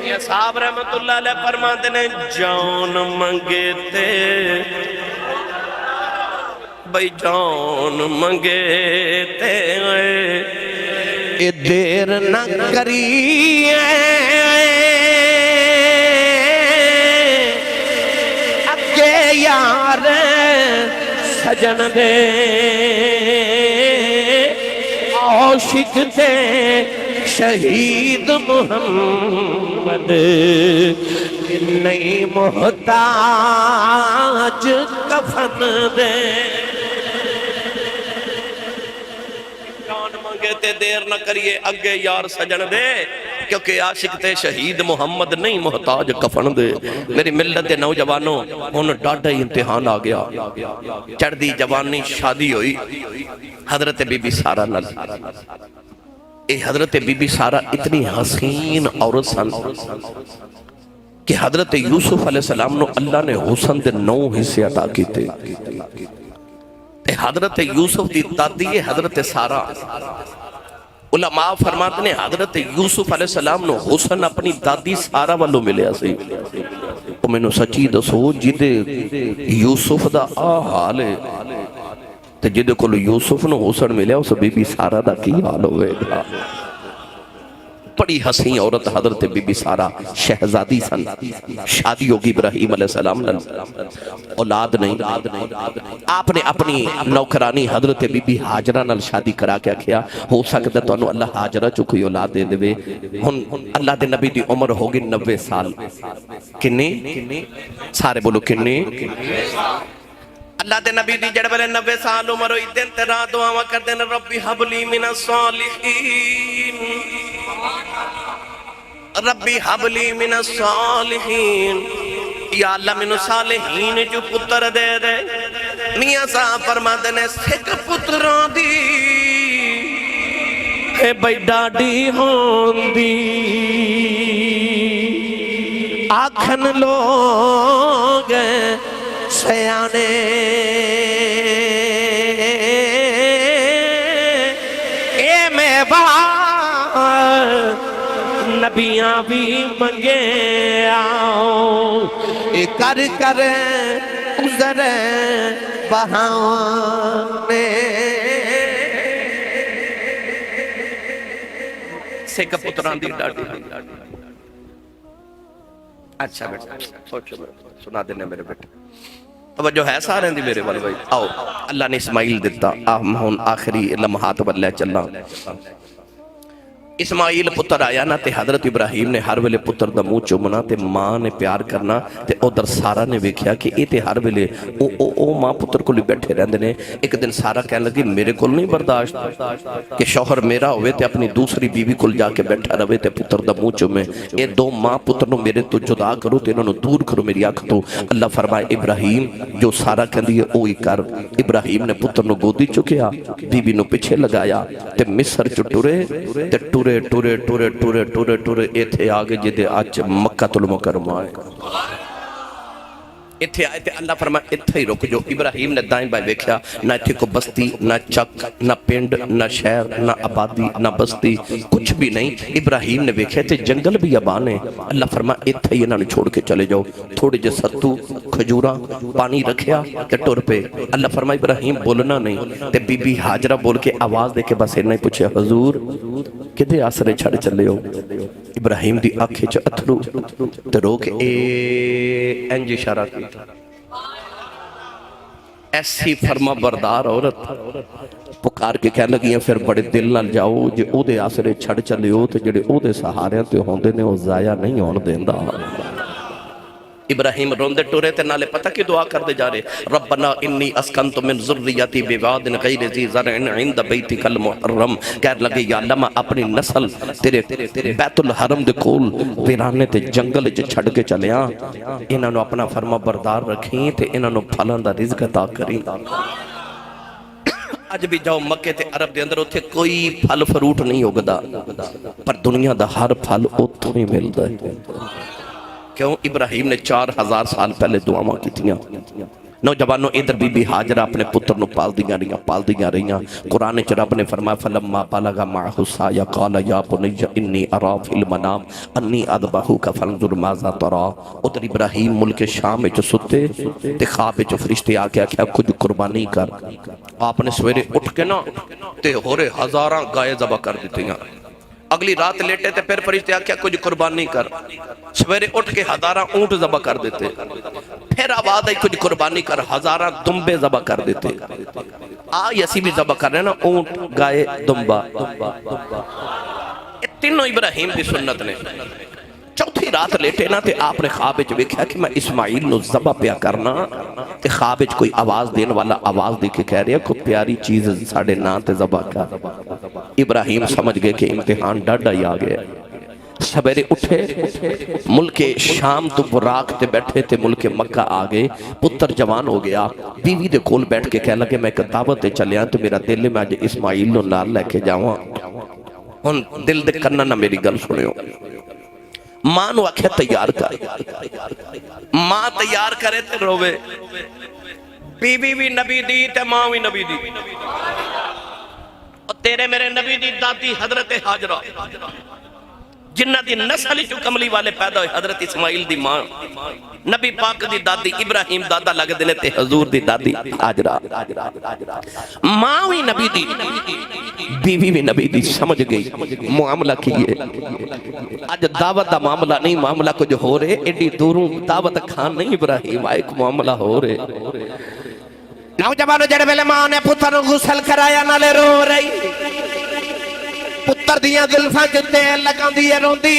Speaker 1: یہ صاحب رحمت اللہ علیہ فرماتے ہیں جان منگے تے بھائی جان منگے تے دیر نہ کریے اگے یار سجن دے عاشق تے شہید محمد نہیں محتاج کفن دے تے دیر نہ کریے اگے یار سجن دے کیونکہ عاشق تے شہید محمد نہیں محتاج کفن دے میری ملت نوجوانوں ان ڈاڈا ہی امتحان آ گیا چڑھ دی جوانی شادی ہوئی حضرت بی بی سارہ نل اے حضرت بی بی سارہ اتنی حسین عورت سن کہ حضرت یوسف علیہ السلام نو اللہ نے حسن دے 9 حصے عطا کیتے حضرت یوسف دی دادی ہے حضرت سارہ علماء فرماتے ہیں حضرت یوسف علیہ السلام نو حسن اپنی دادی سارہ والوں ملے سی تو میں نو سچی دسو جدے یوسف دا حال ہے تو جدے کو یوسف نو حسن ملے اس بی بی سارہ دا کی حال ہوئے گا بڑی حسین عورت حضرت بی بی سارہ شہزادی سن شادی ہوگی ابراہیم علیہ السلام اولاد نہیں آپ نے اپنی نوکرانی حضرت بی بی حاجرہ نال شادی کرا کے کیا ہو سکتا تو انہوں اللہ حاجرہ چکوئی اولاد دے دے اللہ دے نبی دی عمر ہوگی 90 سال کنے سارے بولو کنے اللہ دے نبی دی جڑ بلے 90 سال عمر ہوئی دن تیرا دعا کر دینا ربی حبلی من الصالحین ربی حبلی من الصالحین، یا اللہ مینوں صالحین جو پتر دے دے۔ میاں صاحب فرماندے نے سکھ پتراں دی اے بھئی ڈاڈی ہوندی، آکھن لوگ سیانے اے میں نبیاں بھی منگے آؤ، اے کر کر عذر بہانے۔ سکھ پتران دی ڈاڈی۔ اچھا بیٹا سوچو، سنا دینے میرے بیٹے، توجہ ہے سارے دی میرے والے بھائی۔ آؤ اللہ نے اسماعیل دیتا، ہون آخری لمحات واللہ چلنا۔ اسماعیل پتر آیا نا تے حضرت ابراہیم نے ہر ویلے پتر دا منہ چومنا تے ماں نے پیار کرنا تے ادھر سارا نے ویکھیا کہ اے تے ہر ویلے او ماں پتر کو بیٹھے رہندے نے۔ ایک دن سارا کہنے لگی میرے کول نہیں برداشت کہ شوہر میرا ہوئے تے اپنی دوسری بیوی کول جا کے بیٹھا رہے تے پتر دا منہ چومے۔ اے دو ماں پتر نو میرے تو جدا کرو تے انہوں نے دور کرو میری آنکھ تو۔ اللہ فرمائے ابراہیم جو سارا کہندی ہے اوہی کر۔ ابراہیم نے پتر نو گودی چکیا، بیوی نو پیچھے لگایا تے مصر چ ٹرے تے ٹورے ٹورے ٹورے ٹورے ٹورے ٹورے ایتھے آگے جدے آج مکہ المکرمہ آئے، ایتھے آئے تے اللہ فرمائے ایتھے ہی رک جو۔ ابراہیم نے دائیں بائیں ویکھیا، نہ ایتھے کو بستی، نہ چک، نہ پنڈ، نہ شہر، نہ آبادی، نہ بستی، کچھ بھی نہیں۔ ابراہیم نے ویکھیا تے جنگل بھی آبان ہے۔ اللہ فرمائے ایتھے ہی انہوں نے چھوڑ کے چلے جاؤ۔ تھوڑے جے ستو کھجوراں پانی رکھیا تے ٹر پہ۔ اللہ فرمائے ابراہیم بولنا نہیں تے بی بی حاجرہ بول کے آواز دے کے بس انہیں پوچھے حضور کدے آسرے چھڑ چلے ہو؟ ابراہیم دی آنکھیں چ اتھرو تے رو کے انج اشارہ کی۔ ایسی فرما بردار عورت پکار کے کہنے لگی ہیں پھر بڑے دل نال جاؤ جے او دے آسرے چھڑ چلے ہو تے جڑے او دے سہارے تے ہوندے نے او ضائع نہیں ہون دیندا۔ ابراہیم روندے ٹورے تے نالے پتہ کی دعا کر دے جا رہے، ربنا انی اسکنت من ذریتی بواد غیر ذی زرع عند بیتک المحرم۔ کہہ لگے یا اللہ میں اپنی نسل تیرے بیت الحرم دے کول ویرانے تے جنگل وچ چھڈ کے چلیاں، انہاں نو اپنا فرما بردار رکھیں تے انہاں نو پھلاں دا رزق عطا کریں۔ اج بھی جاؤ مکے تے عرب دے اندر اتھے کوئی پھل فروٹ نہیں اگدا، پر دنیا دا ہر پھل اتھوں ہی ملدا ہے۔ کیوں؟ ابراہیم نے 4000 سال پہلے دعاواں کیتیاں۔ نوجوانوں ادھر بی بی حاجرہ اپنے پتر نو پال دیاں رہیاں۔ قرآن چ رب نے فرمایا فلما بلغ معه السعي قال يا بني اني ارى في المنام اني اذبحك فانظر ماذا ترى۔ ادھر ابراہیم ملک شام وچ ستے تے خواب وچ فرشتے آ کے آکھیا کچھ قربانی کر۔ آپ نے سویرے اٹھ کے نا تے ہورے ہزاراں گائے ذبح کر دتیاں۔ اگلی رات لیٹے تے پھر فرشتے آکھیا کچھ قربانی کر۔ سویرے اٹھ کے ہزاراں اونٹ ذبح کر دیتے، پھر آواز آئی کچھ قربانی کر، ہزاراں دمبے ذبح کر دیتے۔ آئی اسی بھی ذبح کر رہے ہیں نا، اونٹ، گائے، دمبا۔ تینوں ابراہیم دی سنت نے۔ چوتھی رات لیٹے نا تے آپ نے خواب وچ ویکھیا کہ میں اسماعیل نو ذبح پیا کرنا تے خواب وچ کوئی آواز دین والا آواز دے کے کہہ رہا کوئی پیاری چیز ساڑے نا تے ذبح کر۔ ابراہیم سمجھ گئے کہ امتحان ڈاڈا ہی آ گیا۔ سبیرے اٹھے، ملک شام تو براق تے بیٹھے تے ملک مکہ آگئے، پتر جوان ہو گیا، بیوی دے کول بیٹھ کے کہہ لگے میں ایک دعوت تے چلیا تو میرا دل میں آج اسماعیل نو نال لے کے جاواں۔ ہن دل دے کرنا نہ میری گل سنیو۔ ماں نو آکھے تیار کر، ماں تیار کرے تے روے، بیوی بھی نبی دی تے ماں بھی نبی دی، اور تیرے میرے نبی دی دادی حضرت حاجرہ جنہ دی نسل جو کملی والے پیدا ہوئے، حضرت اسماعیل دی ماں، نبی پاک دی دادی ابراہیم دادا لگ دینے تے حضور دی دادی حاجرہ، ماں بھی نبی دی بیوی بھی نبی دی۔ سمجھ گئی معاملہ کیے آج دعوت دا معاملہ نہیں، معاملہ کچھ ہو رہے، ایڈی دوروں دعوت کھان نہیں ابراہیم آئے، ایک معاملہ ہو رہے۔ نوجوانوں جڑے ویلے ماں نے پتر غسل کرایا نالے رو رہی، پتر دیاں زلفاں جو تیل لگاں دیئے رون دی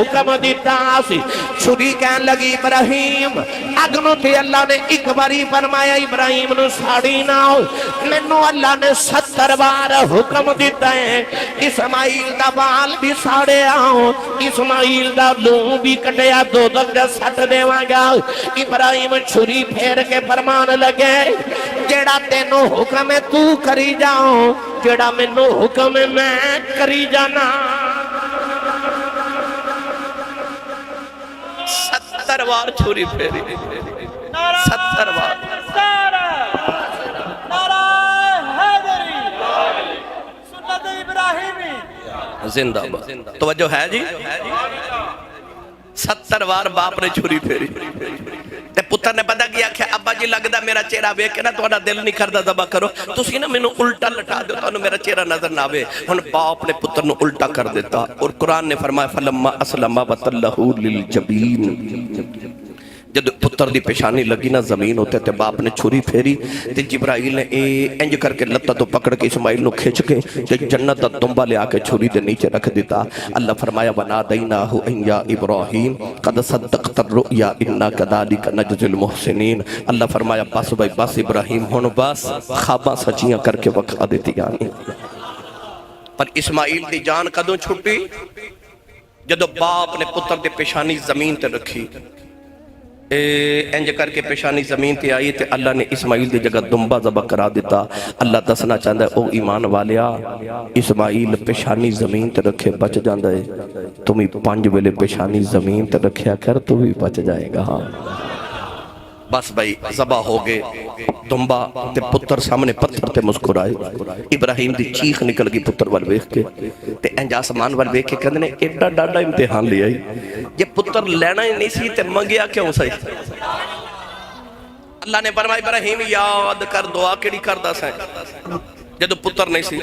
Speaker 1: حکم دیتا سی چھری کہن لگی ابراہیم اگنوں تے اللہ نے ایک باری فرمایا ابراہیم نو ساڑی نہ ہو مینوں اللہ نے 70 بار حکم دیتا ہے اسماعیل دا بال بھی ساڑے آؤ اسماعیل دا لوں بھی کٹیا دو دے سٹ دیواں گا ابراہیم چھری پھیر کے فرمان لگے جیڑا تینوں حکم ہے تو کری جاؤ جیڑا مینوں حکم ہے میں کری جانا 70 بار چھری پھیری 70 بار
Speaker 2: نعرہ حیدری سنت ابراہیمی
Speaker 1: زندہ باد توجہ ہے جی 70 بار باپ نے چھری پھیری تے پتر نے پتہ کیا کہ ابا جی لگدا میرا چہرہ ویکھ کے نا تہاڈا دل نہیں کردا ذبح کرو تسی نا مینوں الٹا لٹا دو تانوں میرا چہرہ نظر نہ آوے ہن باپ نے پتر نو الٹا کر دیتا اور قرآن نے فرمایا فلما اسلم وتلہ للجبین جب پتر دی پیشانی لگی نا زمین ہوتے تے باپ نے چھری پھیری تے جبرائیل نے انج کر کے لتا تو پکڑ کے اسماعیل نو کھچ کے تے جنت دا دنبا لے آکے چھری دے نیچے رکھ دیتا اللہ فرمایا وَنَادَيْنَاهُ أَن يَا إِبْرَاهِيمُ قَدْ صَدَّقْتَ الرُّؤْيَا إِنَّا كَذَلِكَ نَجْزِي الْمُحْسِنِينَ اللہ فرمایا بس بھائی بس ابراہیم ہن بس خواباں سچیاں کر کے وکھا دیتی یعنی پر اسماعیل دی جان کدوں چھٹی جدو باپ نے پتر دی پیشانی زمین تے رکھی انج کر کے پیشانی زمین تے آئی تے اللہ نے اسماعیل دی جگہ دنبا ذبح کرا دیتا اللہ دسنا چاہتا ہے او ایمان والیا اسماعیل پیشانی زمین تے رکھے بچ جاندہ ہے تمہیں 5 ویلے پیشانی زمین تے رکھیا کر تو بھی بچ جائے گا ہاں بس بھائی ذبح ہو گئے دنبا تے پتر سامنے پتھر تے مسکرائے ابراہیم دی چیخ نکل گئی پتر وال ویکھ کے تے انج آسمان وال ویکھ کے کہندے نے ایڈا ڈاڈا امتحان لے آئی یہ پتر لینا ہی نہیں سی تے منگیا کیوں سی اللہ نے فرمایا ابراہیم یاد کر دعا کیڑی کردا سیں جدو پتر نہیں سی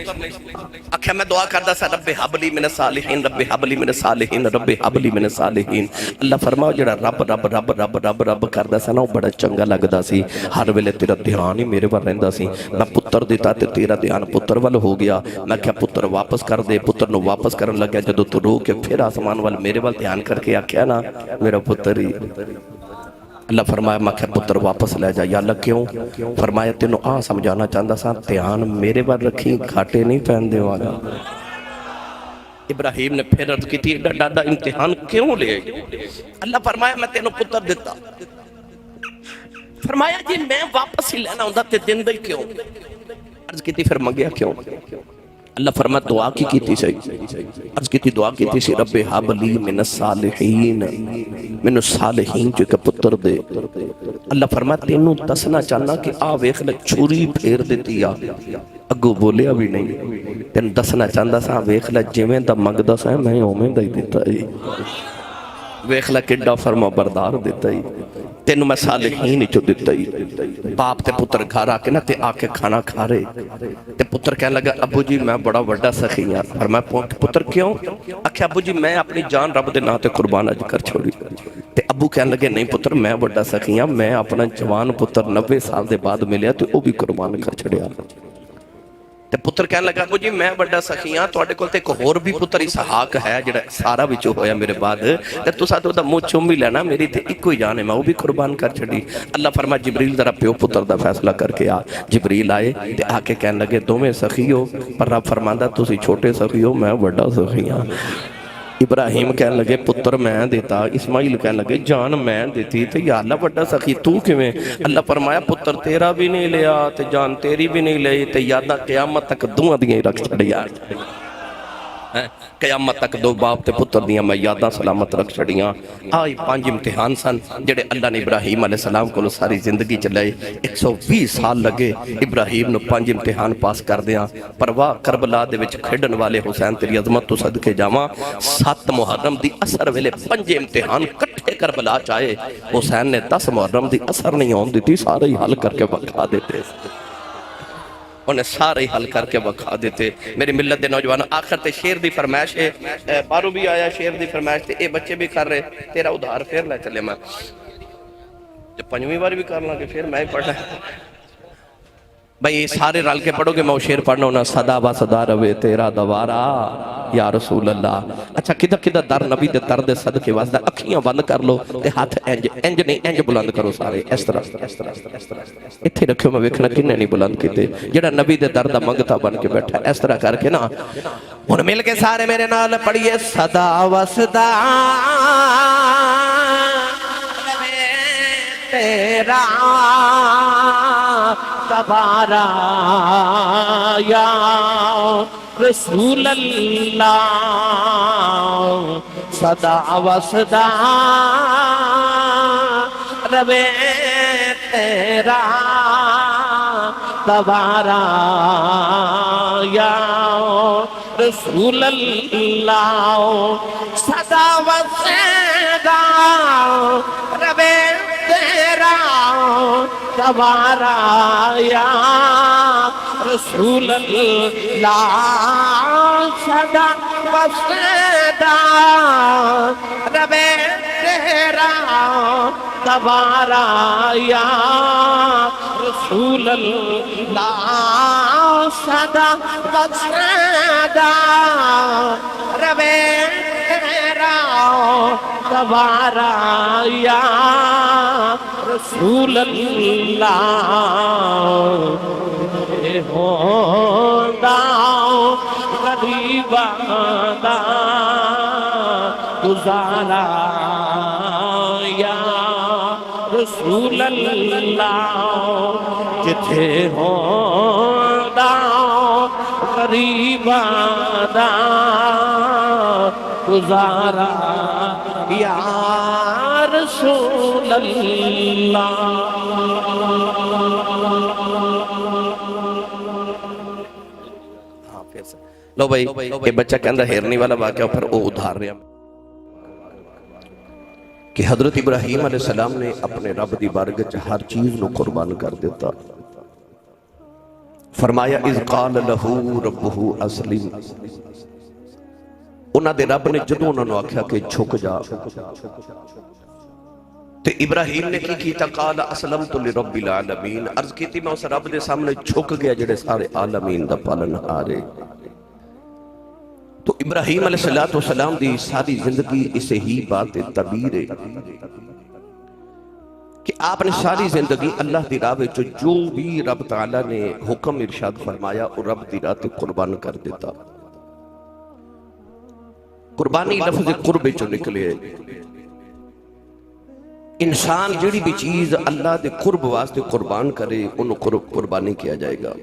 Speaker 1: آکھیا میں دعا کردا سا رب حبلی من الصالحین رب حبلی من الصالحین رب حبلی من الصالحین اللہ فرماؤ جڑا رب رب رب رب رب رب کردا سا نا وہ بڑا چنگا لگدا سی ہر ویلے تیرا دھیان ہی میرے پر رہندا سی میں پتر دیتا تے تیرا دھیان پتر وال ہو گیا میں کہا پتر واپس کر دے پتر نو واپس کرن لگا جدو تو رو کے پھر آسمان وال میرے وال دھیان کر کے آکھیا نا میرا پتر ہی اللہ فرمایا میں کہا پتر واپس لے جا یا اللہ کیوں فرمایا تینوں سمجھانا چاہتا سا دھیان میرے بار رکھی گھاٹے نہیں پہن دے والا ابراہیم نے پھر عرض کی تھی ڈاڈا امتحان کیوں لے اللہ فرمایا میں تینوں پتر دیتا فرمایا جی میں واپس ہی لینا ہوں تے دن دل کیوں عرض کی تھی پھر منگیا کیوں اللہ فرمایا دعا کی تھی صحیح عرض کی تھی دعا کی تھی سی رب حبلی من الصالحین من الصالحین جو کہ پتر دے اللہ فرمایا تینوں دسنا چاہنا کہ ویکھ لے چھری پھیر دیتی اگو بولیا بھی نہیں تین دسنا چاہتا سا ویکھ لے جویں دا منگدا سا میں اوویں دا ہی دیتا ہے ویکھ لے کڈا فرما بردار دیتا ہی تینوں میں صالحین چو دیتا ہی باپ تے پتر گھر آکے نا تے آکے کھانا کھا رہے تے پتر کہنے لگا ابو جی میں بڑا وڈا سخی ہوں اور میں پتر کیوں آکھے ابو جی میں اپنی جان رب دے ناں تے قربان اج کر چھوڑی تے ابو کہنے لگے نہیں پتر میں وڈا سخی ہوں میں اپنا جوان پتر 90 سال دے بعد ملیا تے وہ بھی قربان کر چھڑیا تے پتر کہنے لگا ابو جی میں بڑا سخی ہاں تواڈے کول تے ایک ہور بھی پتر اسحاق ہے جڑا سارا وچوں ہویا میرے بعد تے تساں تے دا منہ چوم بھی لینا میری تے اکو ہی جان ہے میں وہ بھی قربان کر چھڑی اللہ فرمایا جبریل ذرا پیو پتر دا فیصلہ کر کے آ جبریل آئے تے آ کے کہنے لگے دوویں سخی ہو پر رب فرماندا تسی چھوٹے سخی ہو میں بڑا سخی ہاں ابراہیم کہنے لگے پتر میں دیتا اسماعیل کہنے لگے جان میں دیتی تے یا اللہ بڑا سخی تو کیویں اللہ فرمایا پتر تیرا بھی نہیں لیا تے جان تیری بھی نہیں لئی تے یاداں قیامت تک دوہاں دیاں رکھ چھڑیا قیامت تک دو باپ تے پتر دیاں میں یاداں سلامت رکھ چھڑیاں آئی 5 امتحان سن جڑے اللہ نے ابراہیم علیہ السلام کو ساری زندگی چلائے 120 سال لگے ابراہیم نے 5 امتحان پاس کر دیاں پرواہ کربلا دے وچ کھیڈن والے حسین تیری عظمت تو صدقے جاواں 7 محرم دی اثر ویلے 5 امتحان کٹھے کربلا چاہے حسین نے 10 محرم دی اثر نہیں ہون دیتی سارے ہی حل کر کے بکھا دیتے انہیں سارے حل کر کے بکھا دیتے میری ملت دے نوجوان آخر تے شیر دی فرمائش ہے بارو بھی آیا شیر دی فرمائش تے اے بچے بھی کر رہے تیرا ادھار پھر لے چلے میں جب 5ویں بار بھی کر لیں گے پھر میں ہی پڑھنا بھئی سارے رل کے پڑھو گے، میں شیر پڑھنا ہونا، صدا با صدا روے تیرا دوارا یا رسول اللہ۔ اچھا کدھر کدھر در نبی دے در دے صدقے واسطہ اکھیاں بند کر لو تے ہاتھ انج نہیں، انج بلند کرو سارے اس طرح اتھے رکھو، میں ویکھنا کنے نہیں بلند کیتے، جڑا نبی دے در دا منگتا بن کے بیٹھا اس طرح کر کے نا، ہن مل کے سارے میرے نال پڑھیے، صدا و صدا تیرا تبارا یا رسول اللہ، صدا و صدا روے تیرا تبارا یا رسول اللہ، صدا و صدا روے تیرا تبارا یا رسول اللہ، صدا و صدا روے تیرا تبارا یا رسول اللہ، صدا و صدا روے تیرا تبارا یا رسول اللہ، ہوندا غریباں دا گزارا یا رسول اللہ، جتھے ہوندا غریباں دا گزارا یا رسول اللہ۔ لو بھائی یہ بچہ کہندہ ہیرنی والا واقعہ پھر او ادھار رہا کہ حضرت ابراہیم علیہ السلام نے اپنے رب دی بارگاہ ہر چیز نو قربان کر دیتا، فرمایا اذ قال لہو ربہ اسلم، انہاں دے رب نے جدوں انہاں نو آکھیا کہ جھک جا، تے ابراہیم نے کی کیتا، قال اسلمت لرب العالمین، عرض کیتی میں اس رب دے سامنے جھک گیا جڑے سارے عالمین دا پالن ہارے۔ تو ابراہیم علیہ السلام دی ساری زندگی اسے ہی بات تعبیر ہے کہ آپ نے ساری زندگی اللہ دی راہ وچ جو بھی رب تعالیٰ نے حکم ارشاد فرمایا اور رب دی راہ تے قربان کر دیتا۔ قربانی لفظ قرب چو نکلے، انسان جڑی بھی چیز اللہ دے قرب واسطے قربان کرے انہوں قربانی کیا جائے گا،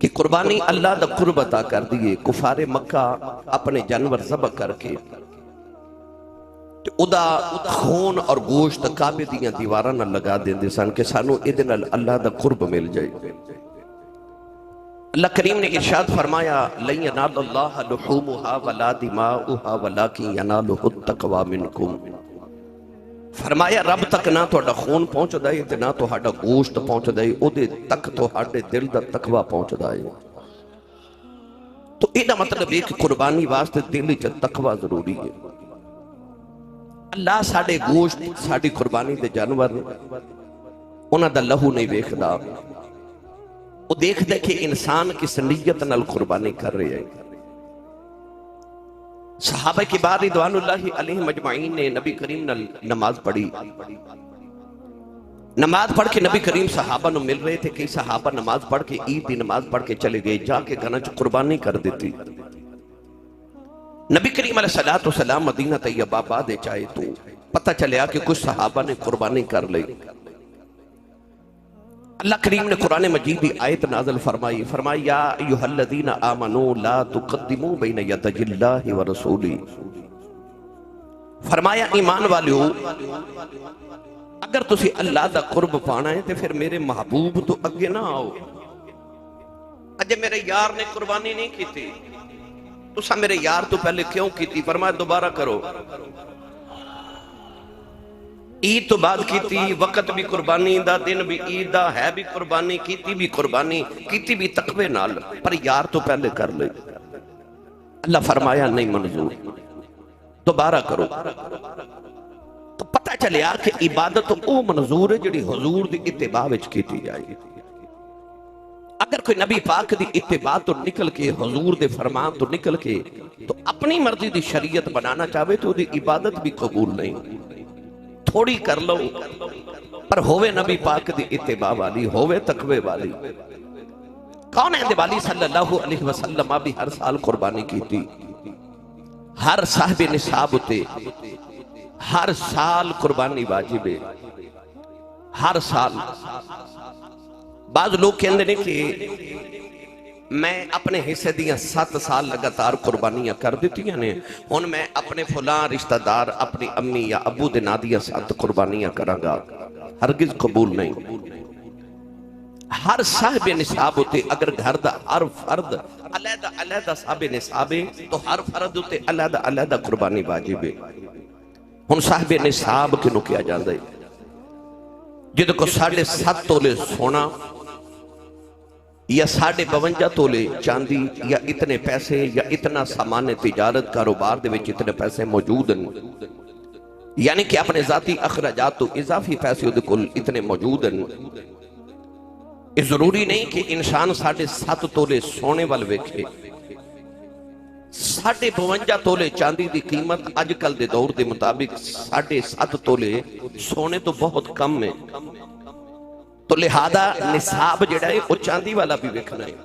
Speaker 1: کہ قربانی اللہ دا قرب عطا کر دیئے۔ کفار مکہ اپنے جانور ذبح کر کے ادا خون اور گوشت کعبے دیاں دیواراں نہ لگا دیندے سن کہ سانو ادھے نال اللہ دا قرب مل جائے۔ اللہ کریم نے ارشاد فرمایا لن ینال اللہ لحومها ولا دماؤها ولکن ینالہ التقوی منکم، فرمایا رب تک نہ توڑا خون پہنچ دائے تے نہ توڑا گوشت پہنچ دائے، او دے تک توڑے دل دا تقوی پہنچ دائے۔ تو ایدہ مطلب ایک قربانی واسطے دل چا تقوی ضروری ہے۔ اللہ ساڑے گوشت ساڑی قربانی دے جانور انہاں دا لہو نہیں ویکھدا، وہ دیکھ دے کہ انسان کس نیت نال قربانی کر رہے ہیں۔ صحابہ کی بار رضوان اللہ علیہ مجمعین نے نبی کریم نال نماز پڑھی، نماز پڑھ کے نبی کریم صحابہ نو مل رہے تھے، کئی صحابہ نماز پڑھ کے عید دی نماز پڑھ کے چلے گئے، جا کے گنج قربانی کر دیتی۔ نبی کریم علیہ السلام مدینہ طیبہ بعد چاہے تو پتہ چلیا کہ کچھ صحابہ نے قربانی کر لی۔ اللہ کریم نے قرآن مجید دی آیت نازل فرمائی یا ایوہ الذین آمنوا لا تقدموا بین یدی اللہ ورسولی، فرمایا ایمان والیو اگر تسی اللہ دا قرب پانا ہے تو پھر میرے محبوب تو اگے نہ آؤ۔ اجے میرے یار نے قربانی نہیں کی تھی، تسا میرے یار تو پہلے کیوں کی تھی؟ فرمایا دوبارہ کرو۔ عید تو بعد کی تھی، وقت بھی قربانی دا، دن بھی عید دا، ہے بھی قربانی، کیتی بھی قربانی، کیتی بھی تقوی نال، پر یار تو پہلے کر لے۔ اللہ فرمایا نہیں منظور، دوبارہ کرو۔ تو پتہ چلیا کہ عبادت او منظور ہے جڑی حضور دی اتباع وچ کیتی جائے۔ اگر کوئی نبی پاک دی اتباع تو نکل کے حضور دے فرمان تو نکل کے تو اپنی مرضی دی شریعت بنانا چاہے تو دی عبادت بھی قبول نہیں، تھوڑی کر لو پر ہووے نبی پاک دی اتباع والی، ہووے تقوی والی۔ کون ہے دیوالی صلی اللہ علیہ وسلم بھی ہر سال قربانی کی تھی، ہر صاحب نصاب تے ہر سال قربانی واجب ہے، ہر سال۔ بعض لوگ کہندے نے کہ میں اپنے حصے دیاں 7 سال لگاتار قربانیاں کر دیتی ہیں، ہن میں اپنے فلاں رشتہ دار اپنی امی یا ابو دے نادیاں 7 قربانیاں کراں گا، ہرگز قبول نہیں۔ ہر صاحب نصاب ہوتے اگر گھر دا ہر فرد علیحدہ علیحدہ صاحب نصاب ہے تو ہر فرد ہوتے علیحدہ علیحدہ قربانی واجب ہے۔ ہن صاحب نصاب کنوں کیا جاندہ ہے؟ جدو کو 7.5 تولے سونا یا 52 تولے چاندی یا اتنے پیسے یا اتنا سامان تجارت کاروبار دے وچ اتنے پیسے موجود ہیں، یعنی کہ اپنے ذاتی اخراجات تو اضافی پیسے دے کل اتنے موجود ہیں۔ یہ ضروری نہیں کہ انسان 7.5 تولے سونے وال ویکھے۔ 52 تولے چاندی دی قیمت آج کل دے دور دے مطابق 7.5 تولے سونے تو بہت کم ہے، تو لہذا نصاب جڑا ہے وہ چاندی والا بھی ویکھنا ہے۔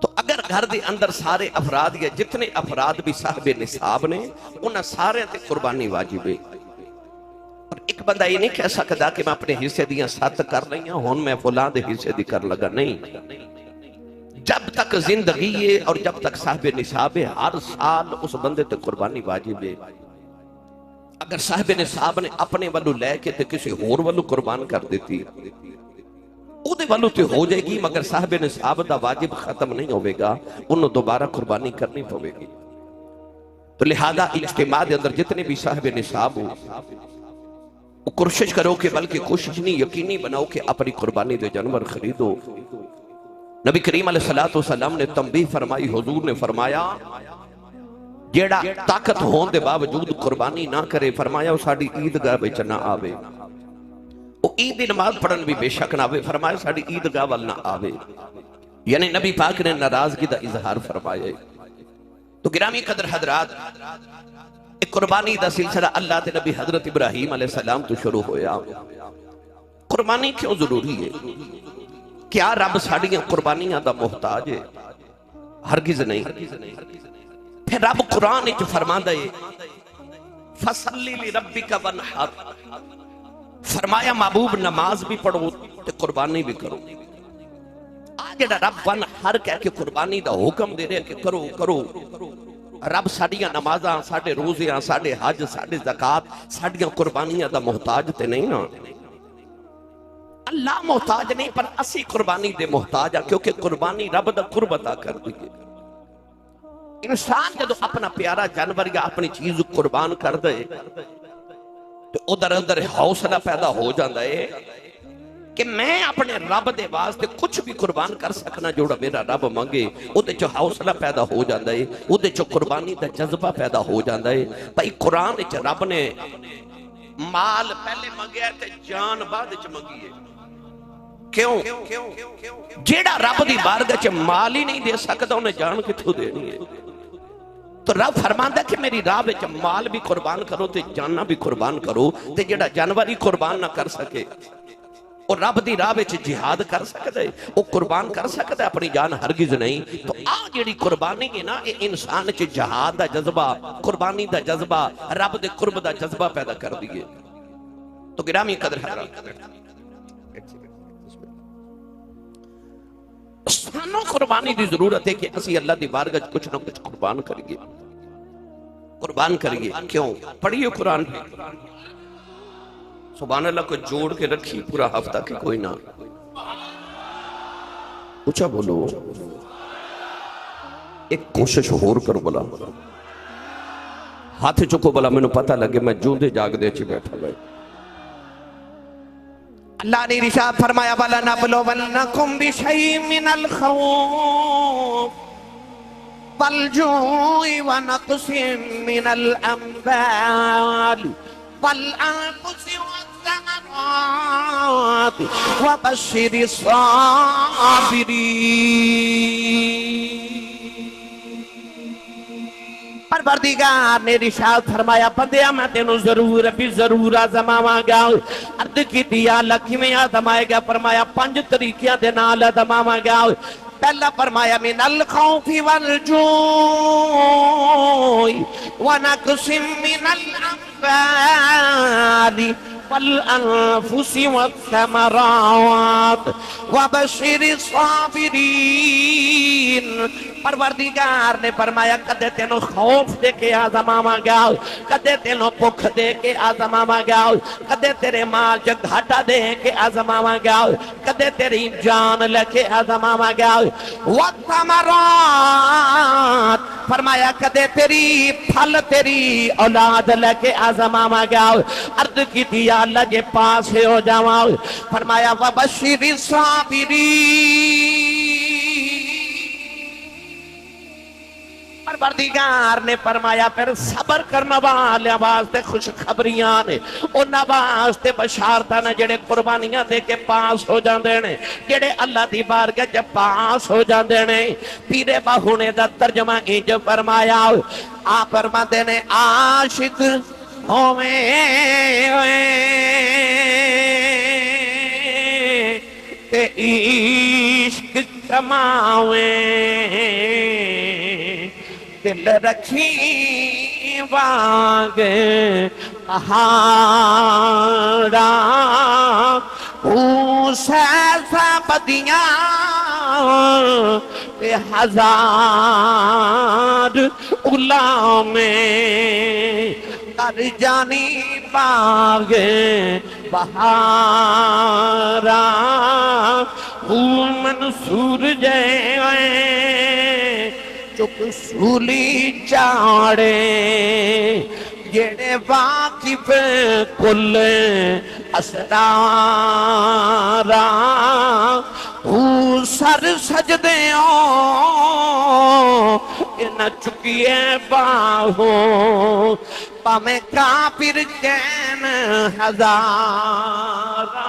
Speaker 1: تو اگر گھر دے اندر سارے افراد یا جتنے افراد بھی صاحب نصاب نے انہاں سارے تے قربانی واجب ہے۔ اور ایک بندہ یہ نہیں کہہ سکتا کہ میں اپنے حصے دیاں 7 کر رہی ہوں، ہن میں فلاں دے حصے دی کر لگا، نہیں۔ جب تک زندگی ہے اور جب تک صاحب نصاب ہے ہر سال اس بندے تے قربانی واجب ہے۔ اگر صاحب نصاب نے اپنے والو لے کے تے کسی اور والو قربان کر دیتی او دے والو تے ہو جائے گی، مگر صاحب نصاب دا واجب ختم نہیں ہوئے گا، انہوں دوبارہ قربانی کرنی پوے گی۔ تو لہذا اجتماع دے اندر جتنے بھی صاحب نصاب ہو کوشش کرو کہ بلکہ کوشش نہیں یقینی بناؤ کہ اپنی قربانی دے جانور خریدو۔ نبی کریم علیہ السلام نے تنبیہ فرمائی، حضور نے فرمایا جیڑا طاقت ہون دے باوجود قربانی نہ کرے، فرمایا وہ ساڑی عیدگاہ وچ نہ آوے، وہ عید دی نماز پڑھن بھی بے شک نہ آوے، فرمایا ساڑی عیدگاہ وال نہ آوے، یعنی نبی پاک نے ناراضگی دا اظہار فرمایا۔ تو گرامی قدر حضرات، قربانی دا سلسلہ اللہ دے نبی حضرت ابراہیم علیہ السلام تو شروع ہویا۔ قربانی کیوں ضروری ہے؟ کیا رب ساڑیاں قربانیاں دا محتاج ہے؟ ہرگز نہیں۔ پھر رب قرآن جو فرماتا ہے فَصَلِّ لِرَبِّكَ وَانْحَرْ، فرمایا محبوب نماز بھی پڑھو تے قربانی بھی کرو۔ آج رب وَانْحَرْ کہہ کے قربانی دا حکم دے رہے کہ کرو کرو۔ رب ساڑیاں نمازاں، ساڑے روزیاں، ساڑے حج، ساڑے زکاة، ساڑیاں قربانیاں دا محتاج تے نہیں نا۔ اللہ محتاج نہیں پر اسی قربانی دے محتاج ہے، کیونکہ قربانی رب دا قرب عطا کر دیئے۔ انسان جدو اپنا پیارا جانور یا اپنی چیز قربان کر دے تو ادھر ادھر حوصلہ پیدا ہو جاندہ ہے کہ میں اپنے رب دے واسطے کچھ بھی قربان کر سکنا جوڑا میرا رب مانگے، ادھے چو حوصلہ پیدا ہو جاندہ ہے، ادھے چو قربانی دا جذبہ پیدا ہو جاندہ ہے۔ بھائی قرآن چ رب نے مال پہلے مانگیا تے جان بعد چ مانگی ہے۔ کیوں؟ جیڑا رب دی بارگاہ چ مال ہی نہیں دے سکتا انہیں جان کتھوں دینی ہے۔ تو رب فرماندا کہ میری راہ وچ مال بھی قربان کرو تے جاننا بھی قربان کرو، تے جیڑا جانور ہی قربان نہ کر سکے اور رب دی راہ وچ جہاد کر سکتا ہے، وہ قربان کر سکتا ہے، اپنی جان ہرگز نہیں۔ تو آ جیڑی قربانی ہے نا، یہ انسان چ جہاد دا جذبہ، قربانی دا جذبہ، رب دے قرب دا جذبہ پیدا کر دیئے۔ تو گرامی قدر حضرات، سانوں قربانی دی ضرورت ہے کہ اسی اللہ دی بارگاہ کچھ نہ کچھ قربان کریے، قربان کریے۔ کیوں؟ پڑھیے قرآن پہ، سبحان اللہ کو جوڑ کے رکھی پورا ہفتہ کہ کوئی نہ اچھا بولو، ایک کوشش ہور کرو، بلا ہاتھ چکو، بلا میں نے پتہ لگے میں جوندے جاگ دے چی بیٹھا گئے۔ اللہ نے رشاد فرمایا وَلَنَبْلُوَنَّكُمْ بِشَيْءٍ مِّنَ الْخَوْفِ وَالْجُوعِ وَنَقْصٍ مِّنَ الْأَمْوَالِ وَالْأَنفُسِ وَالثَّمَرَاتِ والثمرات وبشر الصابرين۔ پروردگار نے ارشاد فرمایا بندیا میں تینوں ضرور بھی ضرور آزماواں گا۔ عرض کی دیا اللہ کیویں آزمائے گا؟ فرمایا 5 طریقیاں دے نال آزماواں گا۔ پہلا فرمایا من الخوف والجوع ونقص من الاموال والانفس والثمرات وبشر الصابرین۔ پروردگار نے فرمایا کدے تینوں خوف دے کے آزماواں گا، کدے تینوں بھوک دے کے آزماواں گا، کدے تیرے مال چ گھاٹا دے کے آزماواں گا، کدے تیری جان لے کے آزماواں گا۔ والثمرات فرمایا کدے تیری پھل تیری اولاد لے کے آزماواں گا۔ عرض کی دیا اللہ جے پاس ہو جاواں، فرمایا وبشر الصابرین۔ پروردگار نے فرمایا پھر صبر کرنا والے واسطے خوشخبریاں نے، انہاں واسطے بشارتاں نے جڑے قربانیاں دے کے پاس ہو جاندے نے، جڑے اللہ دی بارگاہ جب پاس ہو جاندے نے۔ پیر باہو نے دا ترجمہ انج فرمایا، آپ فرماتے نے عاشق ہوئے تے عشق کماویں، دل رکھی واگ پہاڑا سیسا بدیاں تے ہزار غلامیں کر جانی باغ بہارا منصور جائے چک سولی چاڑے جڑے واقف کل اسرارا سر سجدیوں نہ چکیے باہوں پامیں کافر کین ہزارا۔